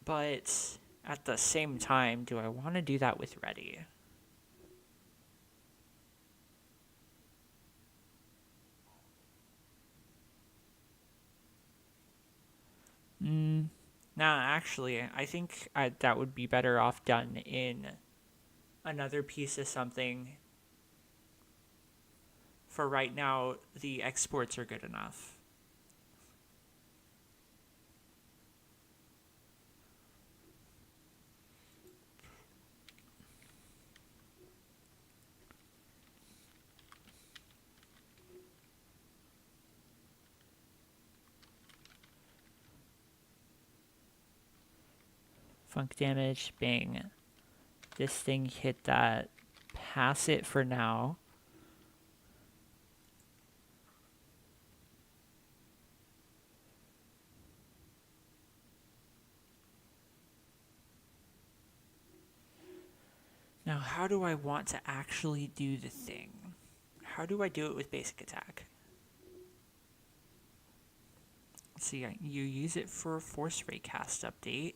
A: But at the same time, do I want to do that with ready? Now, actually, I think that would be better off done in another piece of something. For right now, the exports are good enough. Funk damage, bang. This thing hit that. Pass it for now. Now, how do I want to actually do the thing? How do I do it with basic attack? Let's see, you use it for a force ray cast update.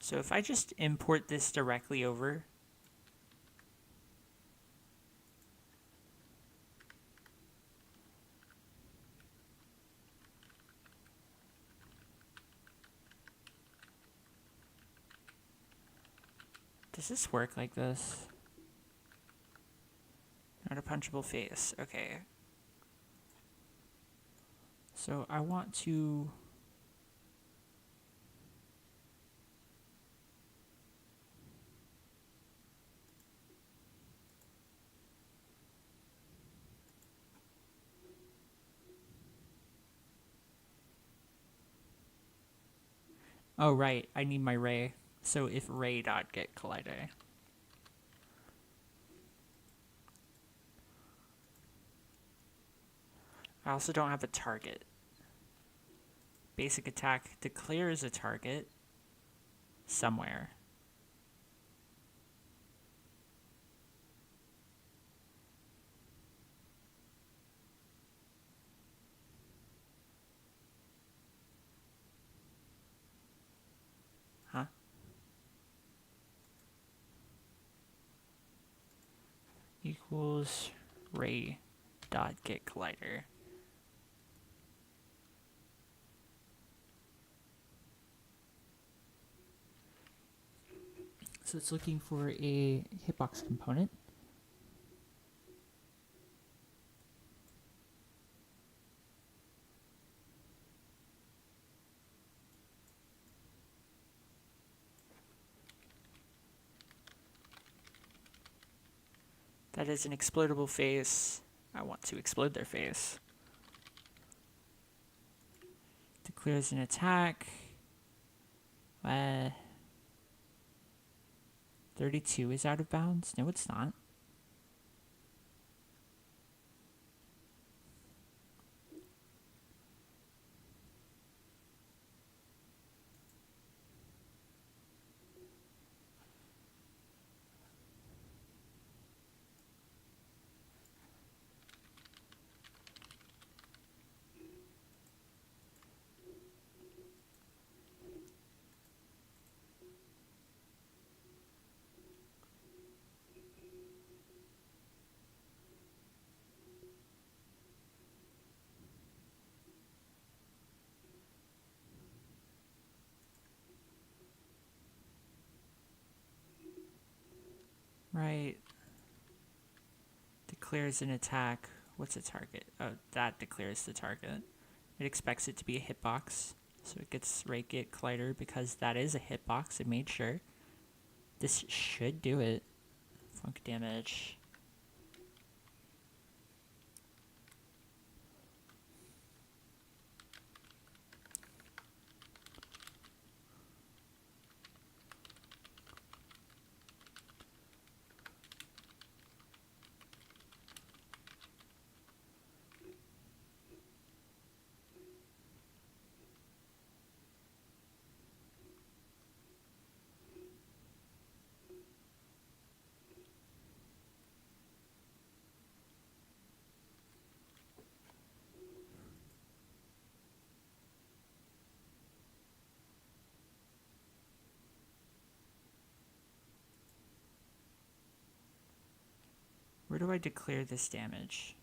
A: So if I just import this directly over, does this work like this? Not a punchable face. Okay. So I want to... Oh, right. I need my ray. So if ray dot get collider. I also don't have a target. Basic attack declares a target somewhere. Huh? Equals ray dot get collider. So it's looking for a hitbox component. That is an explodable face. I want to explode their face. Declares an attack. 32 is out of bounds? No, it's not. Right. Declares an attack. What's a target? Oh, that declares the target. It expects it to be a hitbox. So it gets Rake It Collider because that is a hitbox. It made sure. This should do it. Funk damage. do I declare this damage?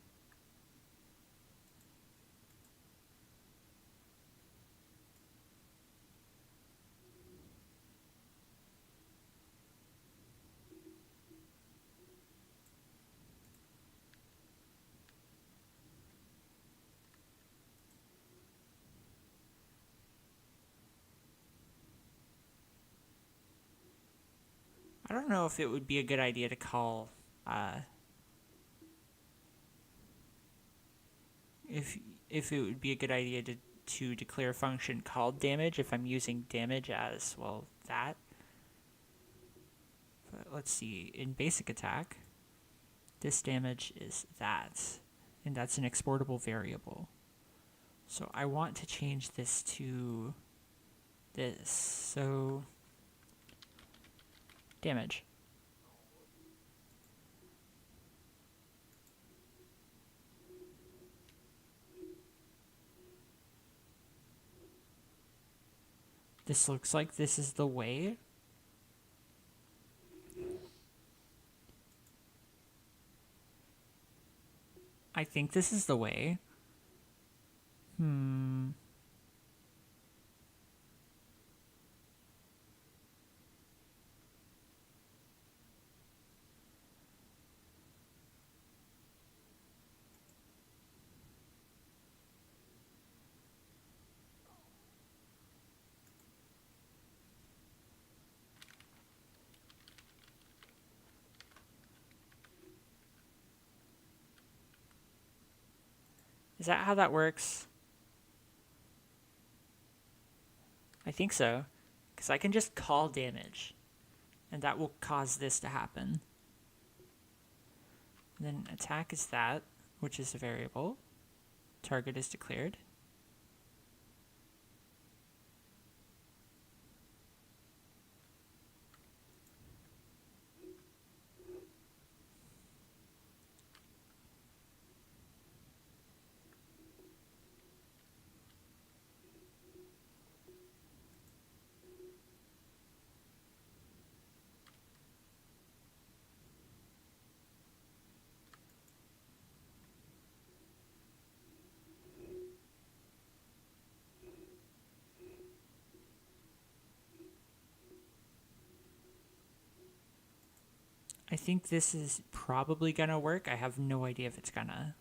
A: I don't know if it would be a good idea to call if it would be a good idea to declare a function called damage if I'm using damage as, well, that. But let's see, in basic attack, this damage is that, and that's an exportable variable. So I want to change this to this. So damage. This looks like this is the way. I think this is the way. Is that how that works? I think so. Because I can just call damage. And that will cause this to happen. And then attack is that, which is a variable. Target is declared. I think this is probably gonna work. I have no idea if it's gonna.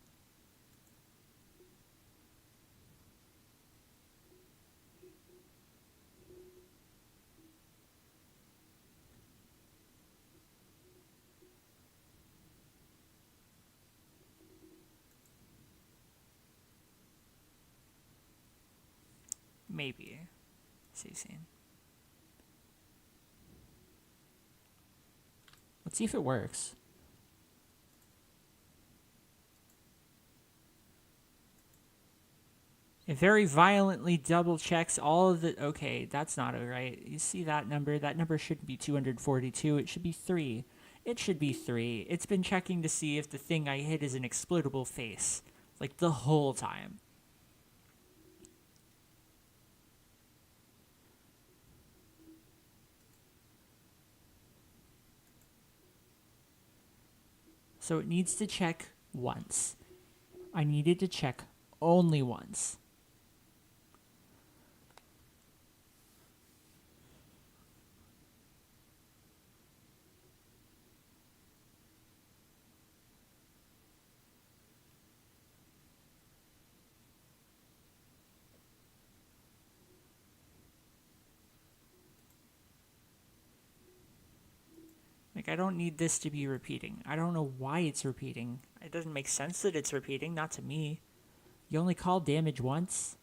A: Maybe. Save scene. Let's see if it works. It very violently double checks all of the. Okay, that's not right. You see that number? That number shouldn't be 242. It should be 3. It should be 3. It's been checking to see if the thing I hit is an exploitable face. Like the whole time. So it needs to check once. I needed to check only once. Like, I don't need this to be repeating. I don't know why it's repeating. It doesn't make sense that it's repeating, not to me. You only call damage once?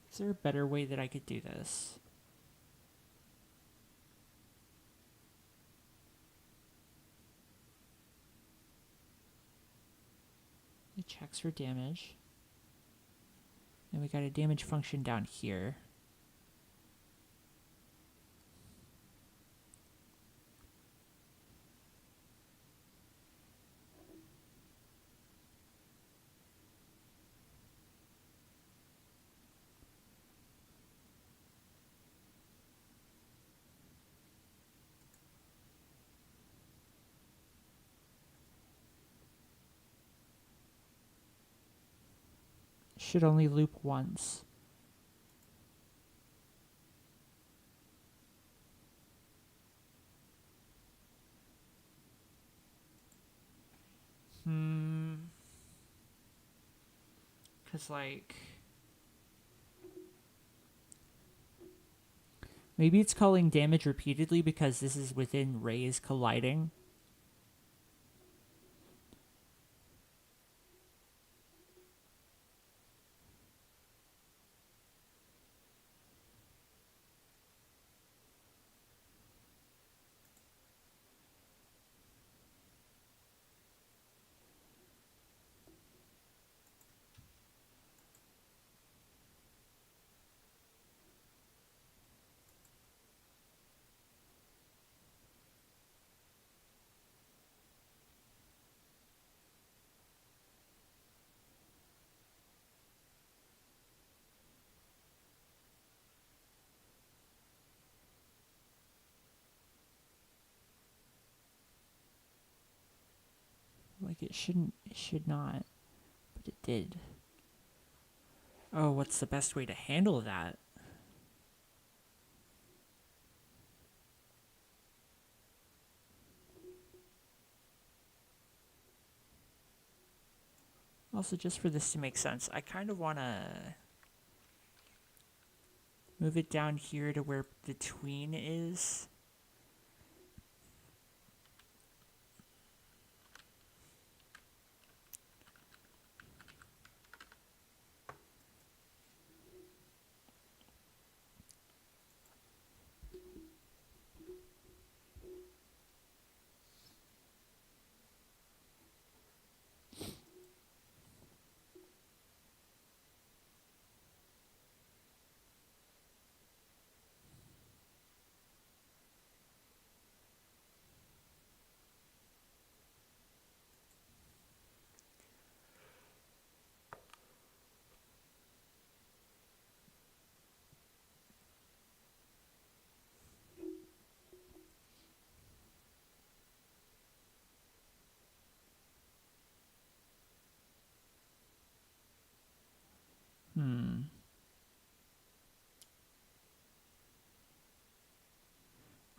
A: Is there a better way that I could do this? It checks for damage. Then we got a damage function down here. Should only loop once. Because, like... maybe it's calling damage repeatedly because this is within rays colliding. Like it should not, but it did. Oh, what's the best way to handle that? Also, just for this to make sense, I kind of want to move it down here to where the tween is.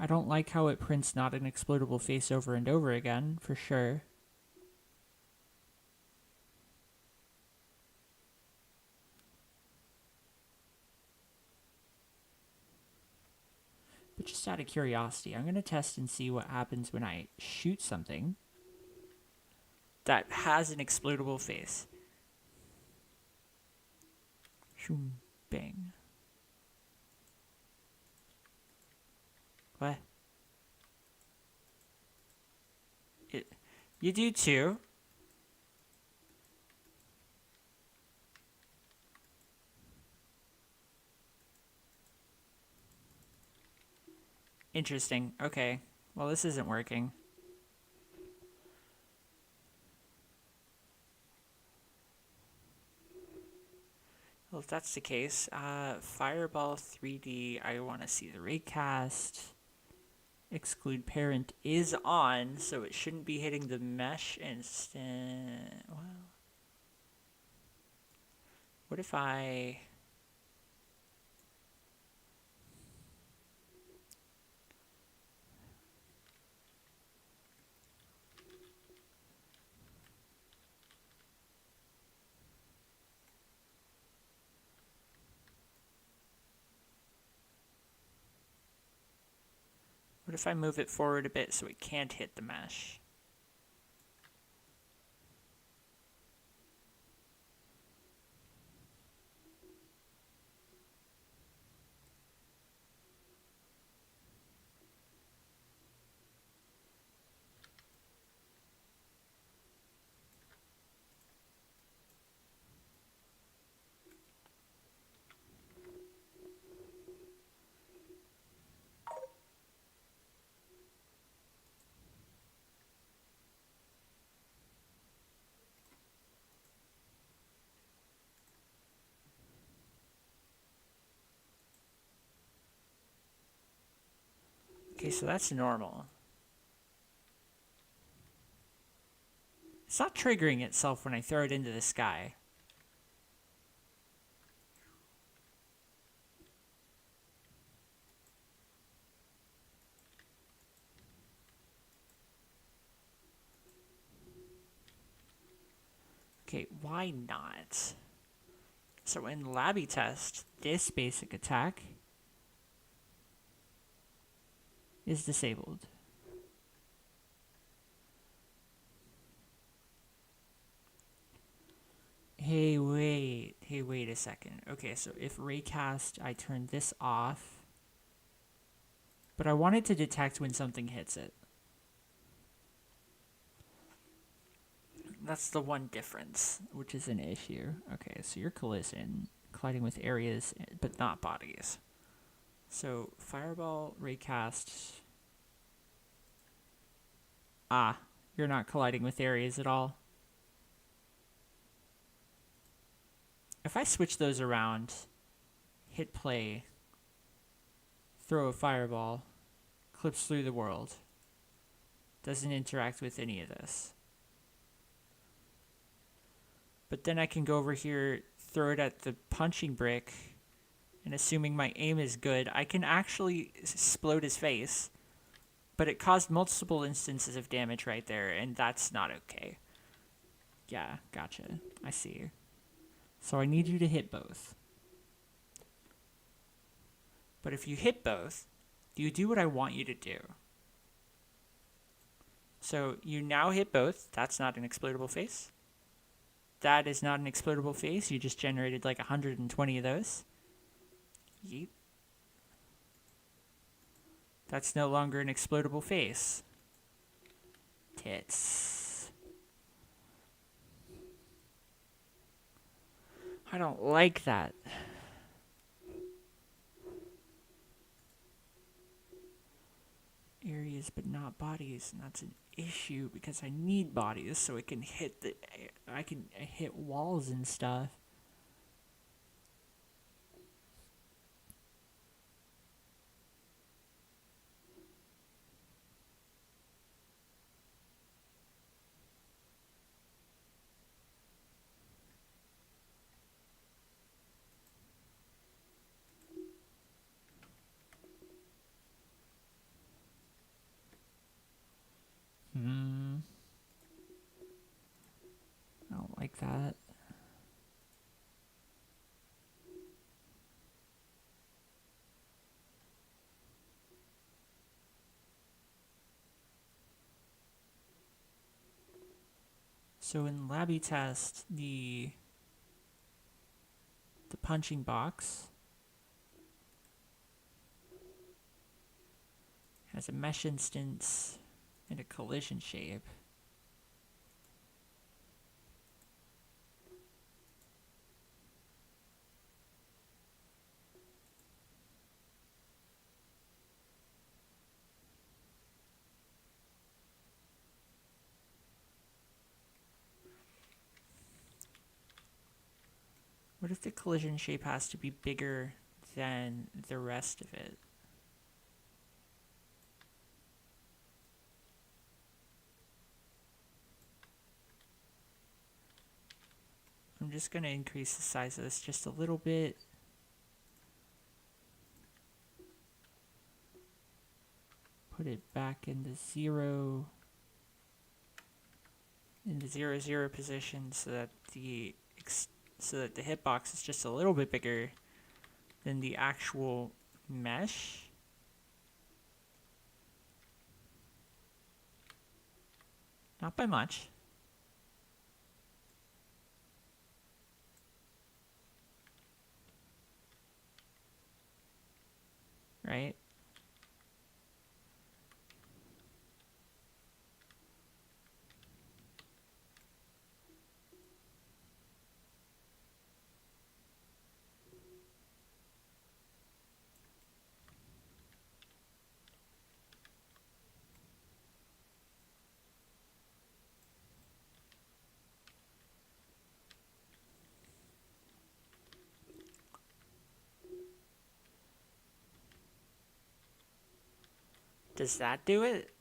A: I don't like how it prints not an explodable face over and over again, for sure. But just out of curiosity, I'm going to test and see what happens when I shoot something that has an explodable face. Shoom, bang. What? You do too? Interesting. Okay. Well, this isn't working. Well, if that's the case, Fireball 3D, I want to see the raycast. Exclude parent is on, so it shouldn't be hitting the mesh instant. Well, what if I... what if I move it forward a bit so it can't hit the mesh? Okay, so that's normal. It's not triggering itself when I throw it into the sky. Okay, why not? So in Labby Test, this basic attack is disabled. Hey, wait a second. Okay, so if Raycast, I turn this off, but I want it to detect when something hits it. That's the one difference, which is an issue. Okay, so your colliding with areas, but not bodies. So Fireball, Raycast. Ah, you're not colliding with areas at all. If I switch those around, hit play, throw a fireball, clips through the world, doesn't interact with any of this. But then I can go over here, throw it at the punching brick, and assuming my aim is good, I can actually explode his face. But it caused multiple instances of damage right there, and that's not okay. Yeah, gotcha. I see. So I need you to hit both. But if you hit both, you do what I want you to do. So you now hit both. That's not an explodable face. That is not an explodable face. You just generated like 120 of those. Yeet. That's no longer an explodable face. Tits. I don't like that. Areas but not bodies, and that's an issue because I need bodies so it can hit I can hit walls and stuff. I don't like that. So in Labby Test, the punching box has a mesh instance and a collision shape. What if the collision shape has to be bigger than the rest of it? I'm just going to increase the size of this just a little bit. Put it back into 0. In the 0, 0 position so that the hitbox is just a little bit bigger than the actual mesh. Not by much. Right? Does that do it?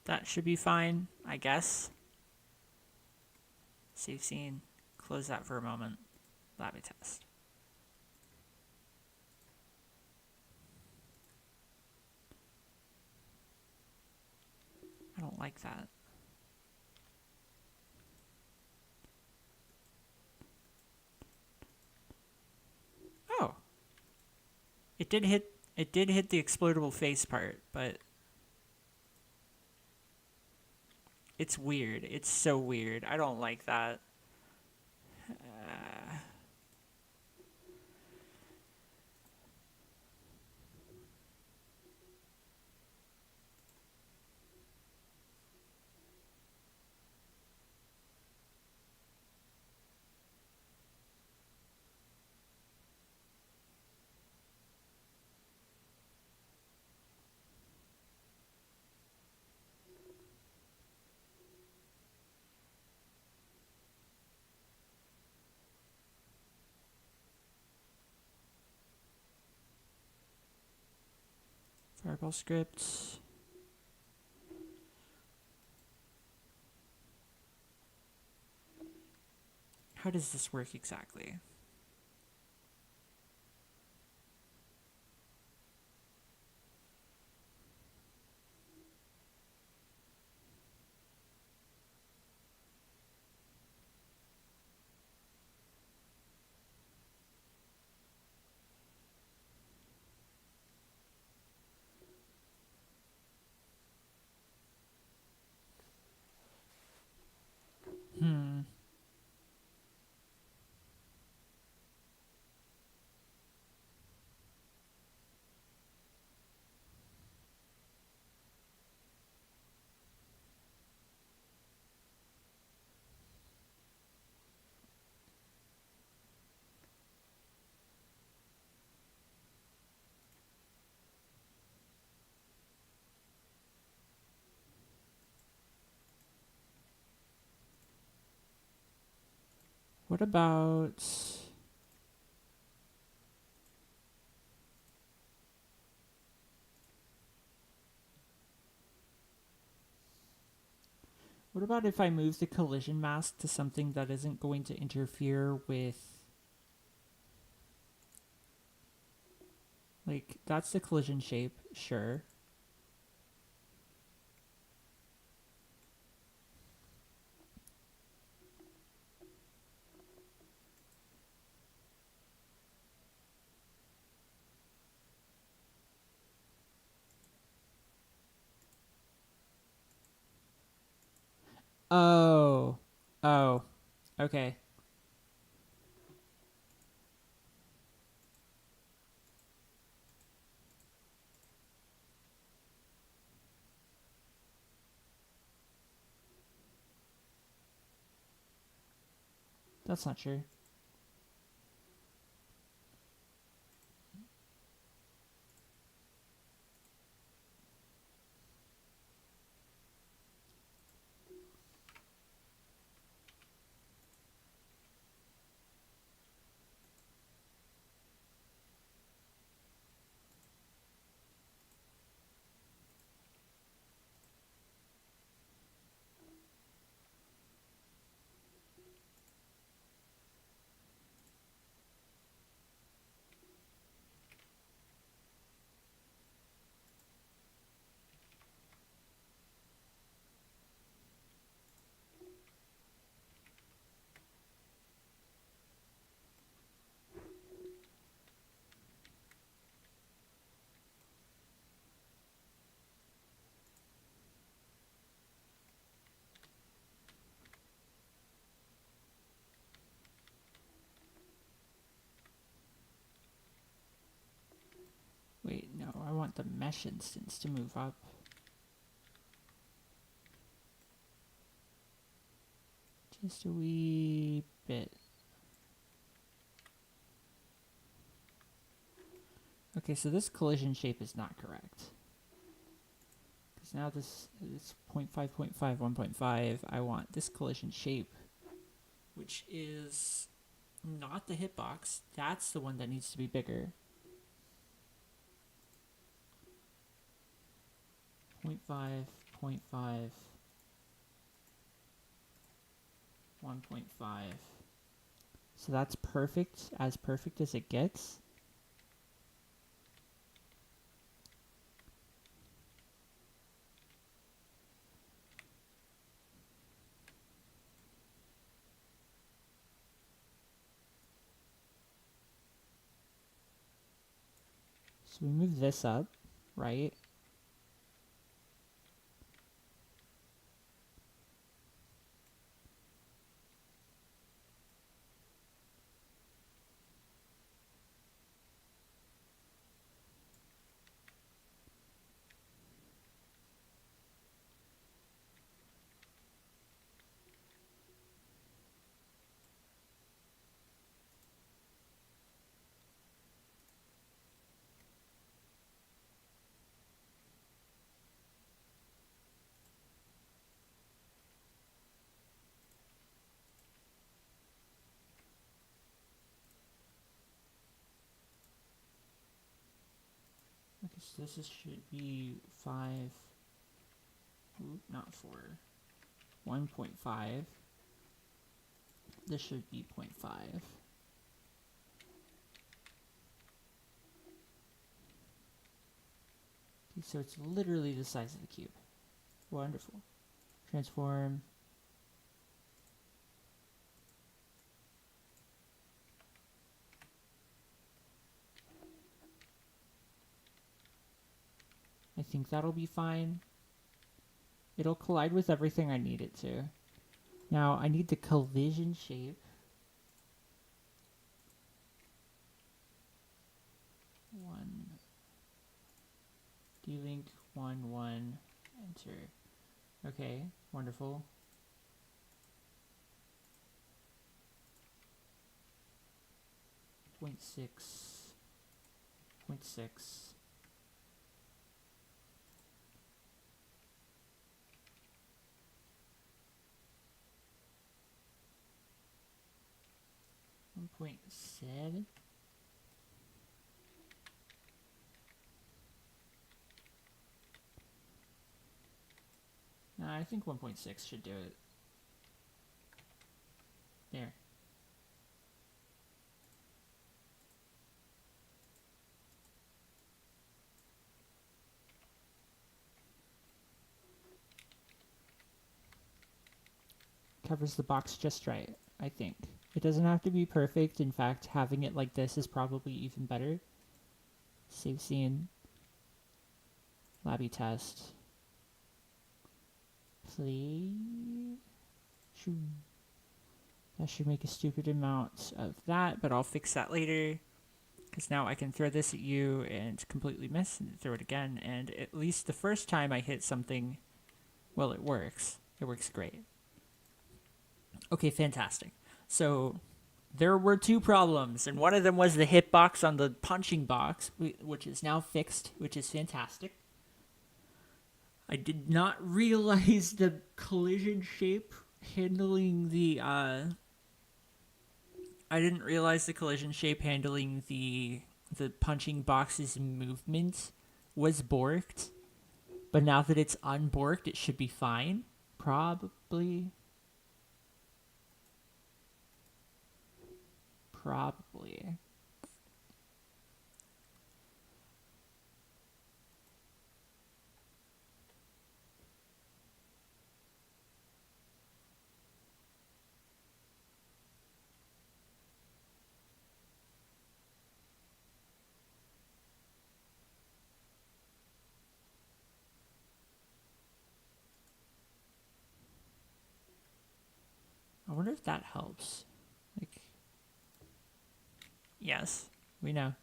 A: That should be fine, I guess. Save scene. Close that for a moment. Lab test. I don't like that. Oh. It did hit the explodable face part, but it's weird. It's so weird. I don't like that. Fireball script. How does this work exactly? Hmm. What about... What about if I move the collision mask to something that isn't going to interfere with... Like, that's the collision shape, sure. Oh. Oh. Okay. That's not true. No, I want the mesh instance to move up. Just a wee bit. Okay, so this collision shape is not correct. Because now this is 0.5, 0.5, 1.5. I want this collision shape, which is not the hitbox. That's the one that needs to be bigger. 0.5, 0.5, 1.5. So that's perfect as it gets. So we move this up, right? Okay, so this should be 5, not 4, 1.5. This should be 0.5. Okay, so it's literally the size of the cube. Wonderful. Transform. I think that'll be fine. It'll collide with everything I need it to. Now, I need the collision shape. 1, D-link 1, 1, enter. Okay, wonderful. Point 6, 0.6. One point 7. No, I think 1.6 should do it. There. Covers the box just right, I think. It doesn't have to be perfect. In fact, having it like this is probably even better. Save scene. Labby test. Play. That should make a stupid amount of that, but I'll fix that later. Because now I can throw this at you and completely miss and throw it again. And at least the first time I hit something, well, it works. It works great. Okay, fantastic. So there were 2 problems, and one of them was the hitbox on the punching box, which is now fixed, which is fantastic. I did not realize the collision shape handling the I didn't realize the collision shape handling the punching box's movement was borked. But now that it's unborked, it should be fine. Probably. I wonder if that helps. Like, yes, we know.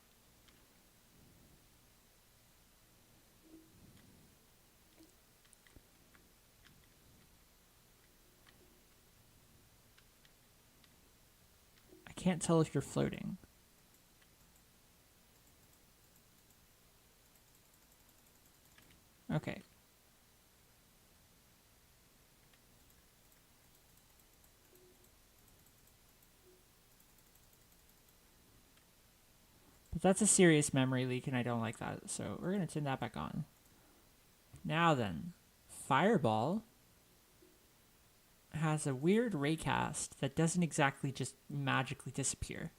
A: can't tell if you're floating. Okay. But that's a serious memory leak, and I don't like that. So we're going to turn that back on. Now then, Fireball has a weird raycast that doesn't exactly just magically disappear.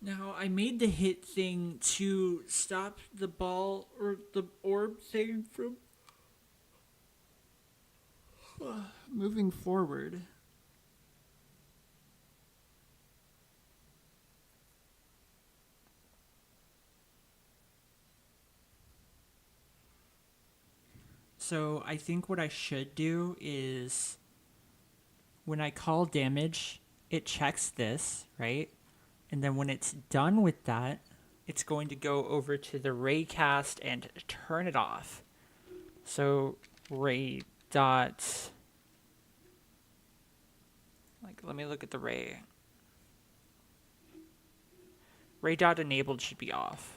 A: Now, I made the hit thing to stop the ball or the orb thing from moving forward. So I think what I should do is when I call damage, it checks this, right? And then when it's done with that, it's going to go over to the raycast and turn it off. So ray dot, like, let me look at the ray. Ray dot enabled should be off.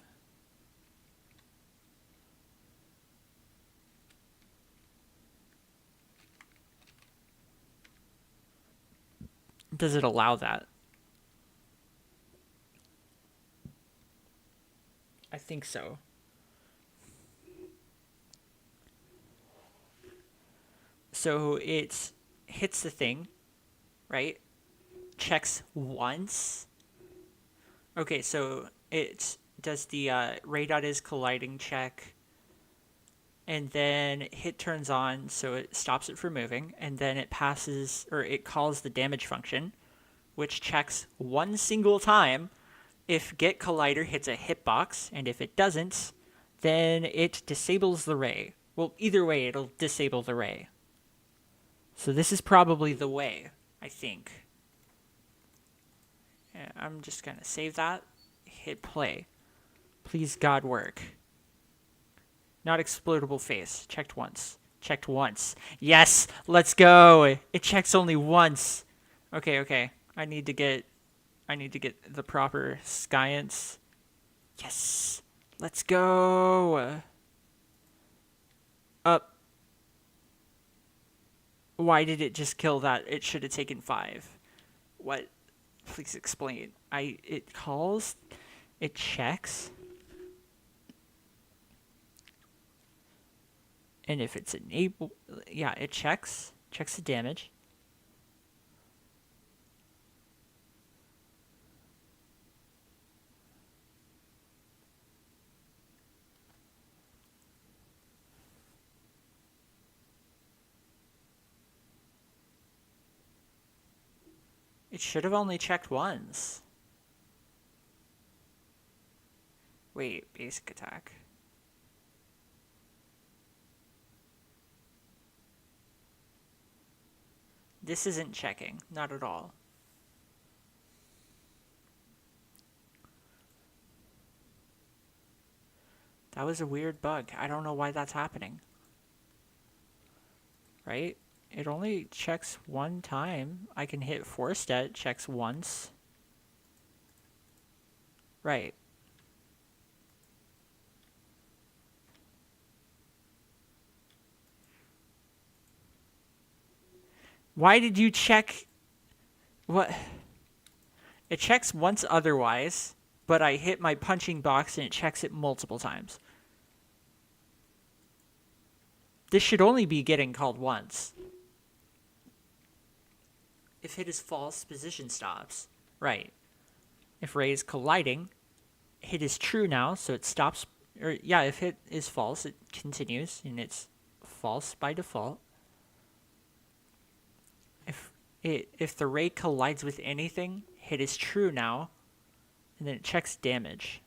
A: Does it allow that? I think so. So it hits the thing, right? Checks once. Okay, so it does the ray dot is colliding check, and then hit turns on, so it stops it from moving, and then it passes, or it calls the damage function, which checks one single time if get collider hits a hitbox, and if it doesn't, then it disables the ray. Well, either way, it'll disable the ray. So this is probably the way, I think. Yeah, I'm just gonna save that, hit play. Please God work. Not explodable face. Checked once. Checked once. Yes, let's go. It checks only once. Okay. I need to get the proper science. Yes. Let's go. Up. Why did it just kill that? It should have taken 5. What? Please explain. It calls, it checks. And if it's enabled, yeah, it checks the damage. It should have only checked once. Wait, basic attack. This isn't checking, not at all. That was a weird bug. I don't know why that's happening. Right? It only checks one time. I can hit force it checks once. Right. Why did you check? What? It checks once otherwise, but I hit my punching box and it checks it multiple times. This should only be getting called once. If hit is false, position stops. Right. If ray is colliding, hit is true now, so it stops. Or yeah, if hit is false, it continues, and it's false by default. If the ray collides with anything, hit is true now, And then it checks damage.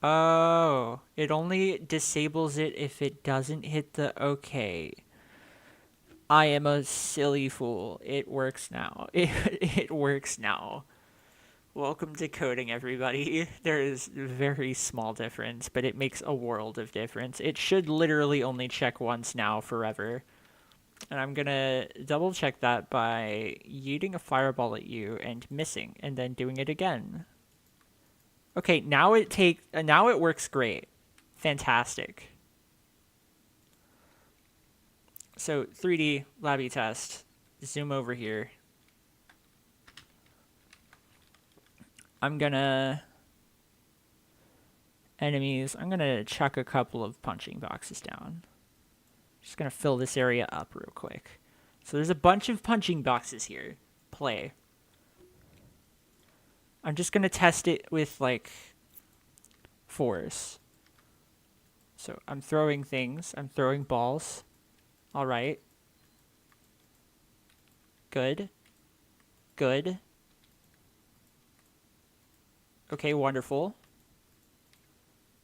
A: Oh, it only disables it if it doesn't hit the okay. I am a silly fool. It works now. It works now. Welcome to coding, everybody. There is a very small difference, but it makes a world of difference. It should literally only check once now forever. And I'm gonna double check that by yeeting a fireball at you and missing, and then doing it again. Okay, now now it works great. Fantastic. So 3D Labby test. Zoom over here. I'm gonna enemies. I'm gonna chuck a couple of punching boxes down. Just gonna fill this area up real quick. So there's a bunch of punching boxes here. Play. I'm just gonna test it with like force. So I'm throwing things. I'm throwing balls. All right. Good. Good. Okay, wonderful.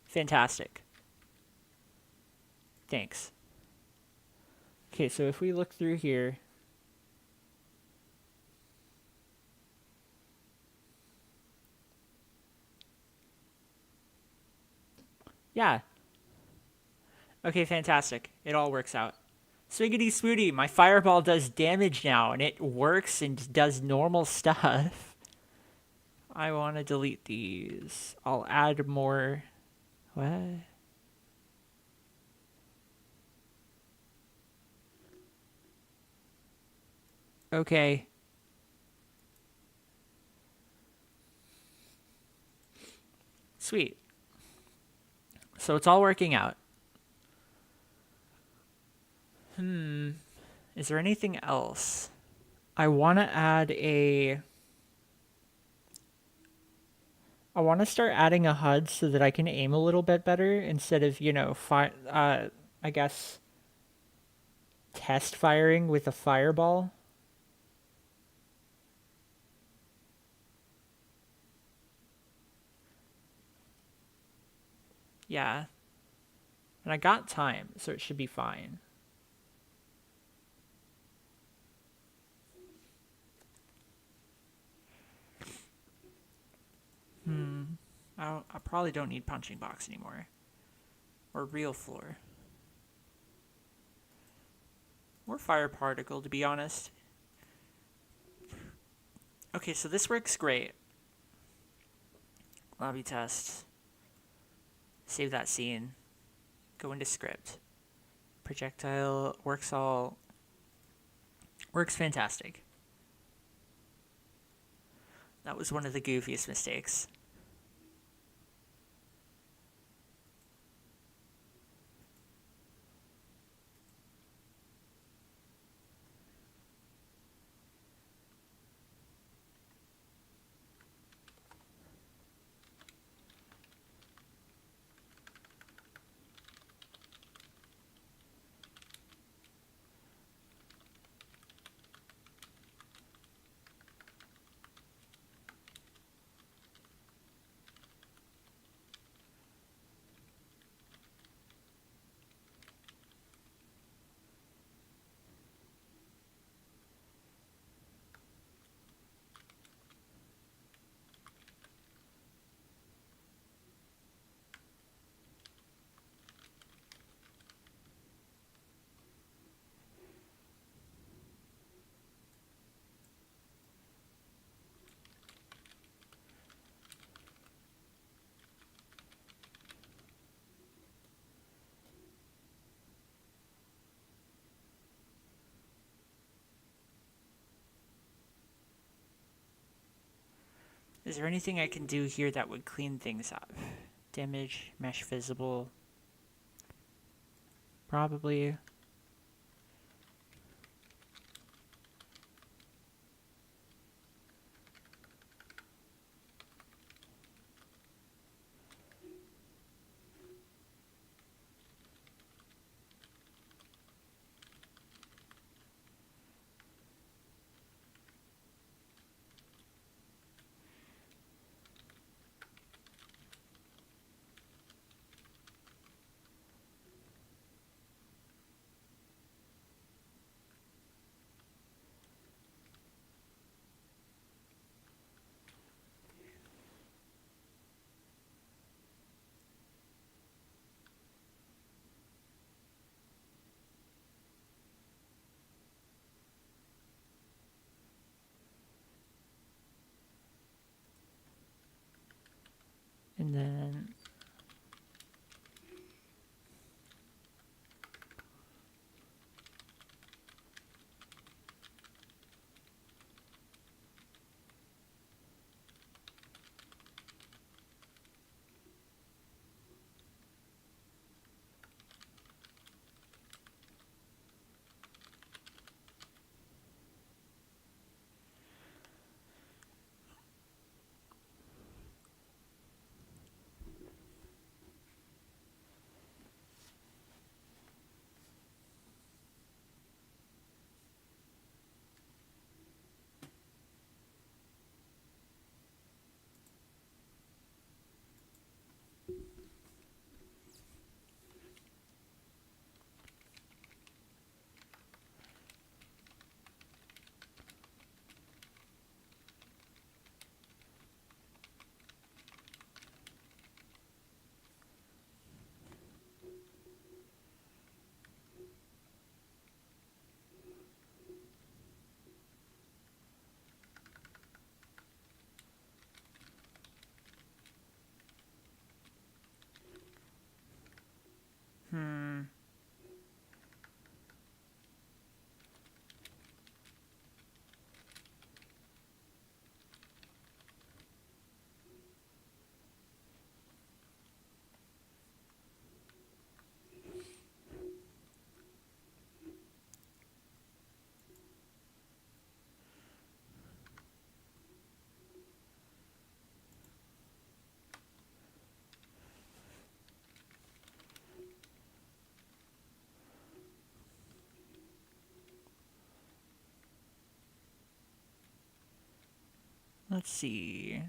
A: Fantastic. Thanks. Okay, so if we look through here, yeah. Okay, fantastic. It all works out. Swiggity swooty, my fireball does damage now, and it works and does normal stuff. I want to delete these. I'll add more. What? Okay. Sweet. So it's all working out. Is there anything else? I want to add a... I want to start adding a HUD so that I can aim a little bit better instead of, I guess, test firing with a fireball. Yeah. And I got time, so it should be fine. I probably don't need punching box anymore. Or real floor. Or fire particle, to be honest. Okay, so this works great. Lobby test. Save that scene. Go into script. Projectile works fantastic. That was one of the goofiest mistakes. Is there anything I can do here that would clean things up? Damage, mesh visible. Probably. And then let's see.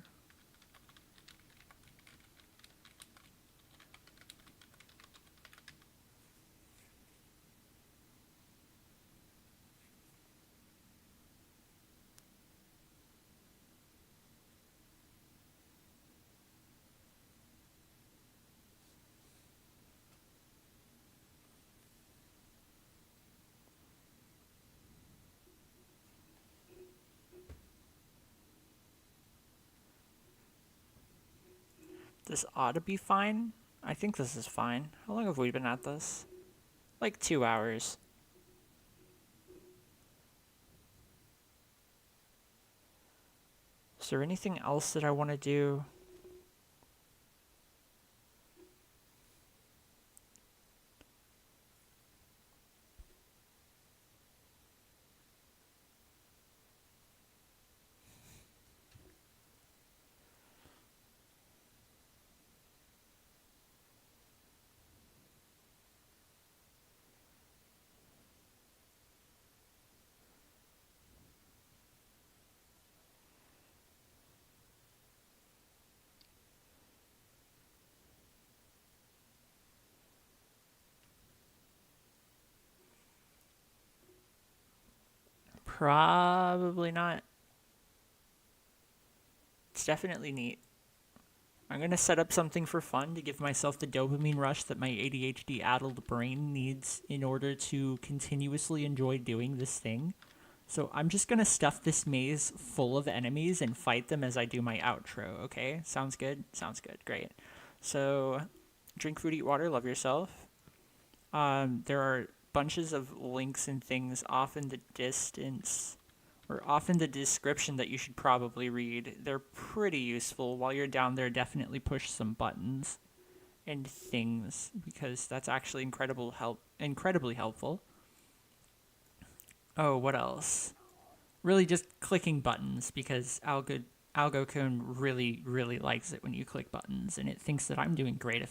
A: This ought to be fine. I think this is fine. How long have we been at this? Like 2 hours. Is there anything else that I want to do? Probably not. It's definitely neat. I'm going to set up something for fun to give myself the dopamine rush that my ADHD-addled brain needs in order to continuously enjoy doing this thing. So I'm just going to stuff this maze full of enemies and fight them as I do my outro, okay? Sounds good? Sounds good. Great. So drink food, eat water, love yourself. There are bunches of links and things off in the distance, or off in the description, that you should probably read. They're pretty useful. While you're down there, definitely push some buttons and things, because that's actually incredibly helpful. Oh, what else? Really just clicking buttons, because AlgoCone really likes it when you click buttons, and it thinks that I'm doing great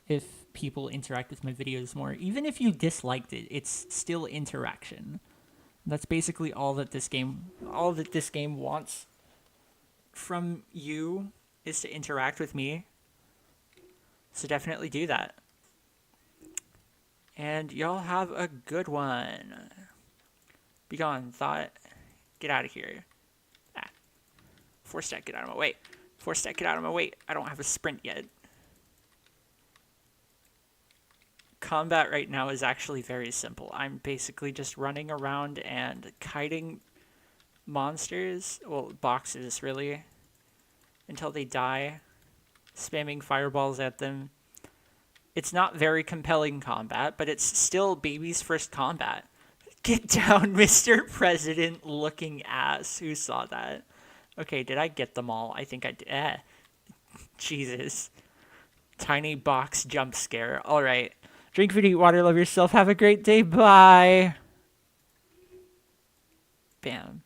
A: if people interact with my videos more. Even if you disliked it, it's still interaction. That's basically all that this game wants from you, is to interact with me. So definitely do that. And y'all have a good one. Be gone, thought. Get out of here. Ah. 4-stack, get out of my way. 4-stack, get out of my way. I don't have a sprint yet. Combat right now is actually very simple. I'm basically just running around and kiting monsters, well, boxes really, until they die. spamming fireballs at them. It's not very compelling combat, but it's still baby's first combat. Get down, Mr. President looking ass. Who saw that? Okay, did I get them all? I think I did. Jesus. Tiny box jump scare. Alright. Drink food, eat water, love yourself. Have a great day. Bye. Bam.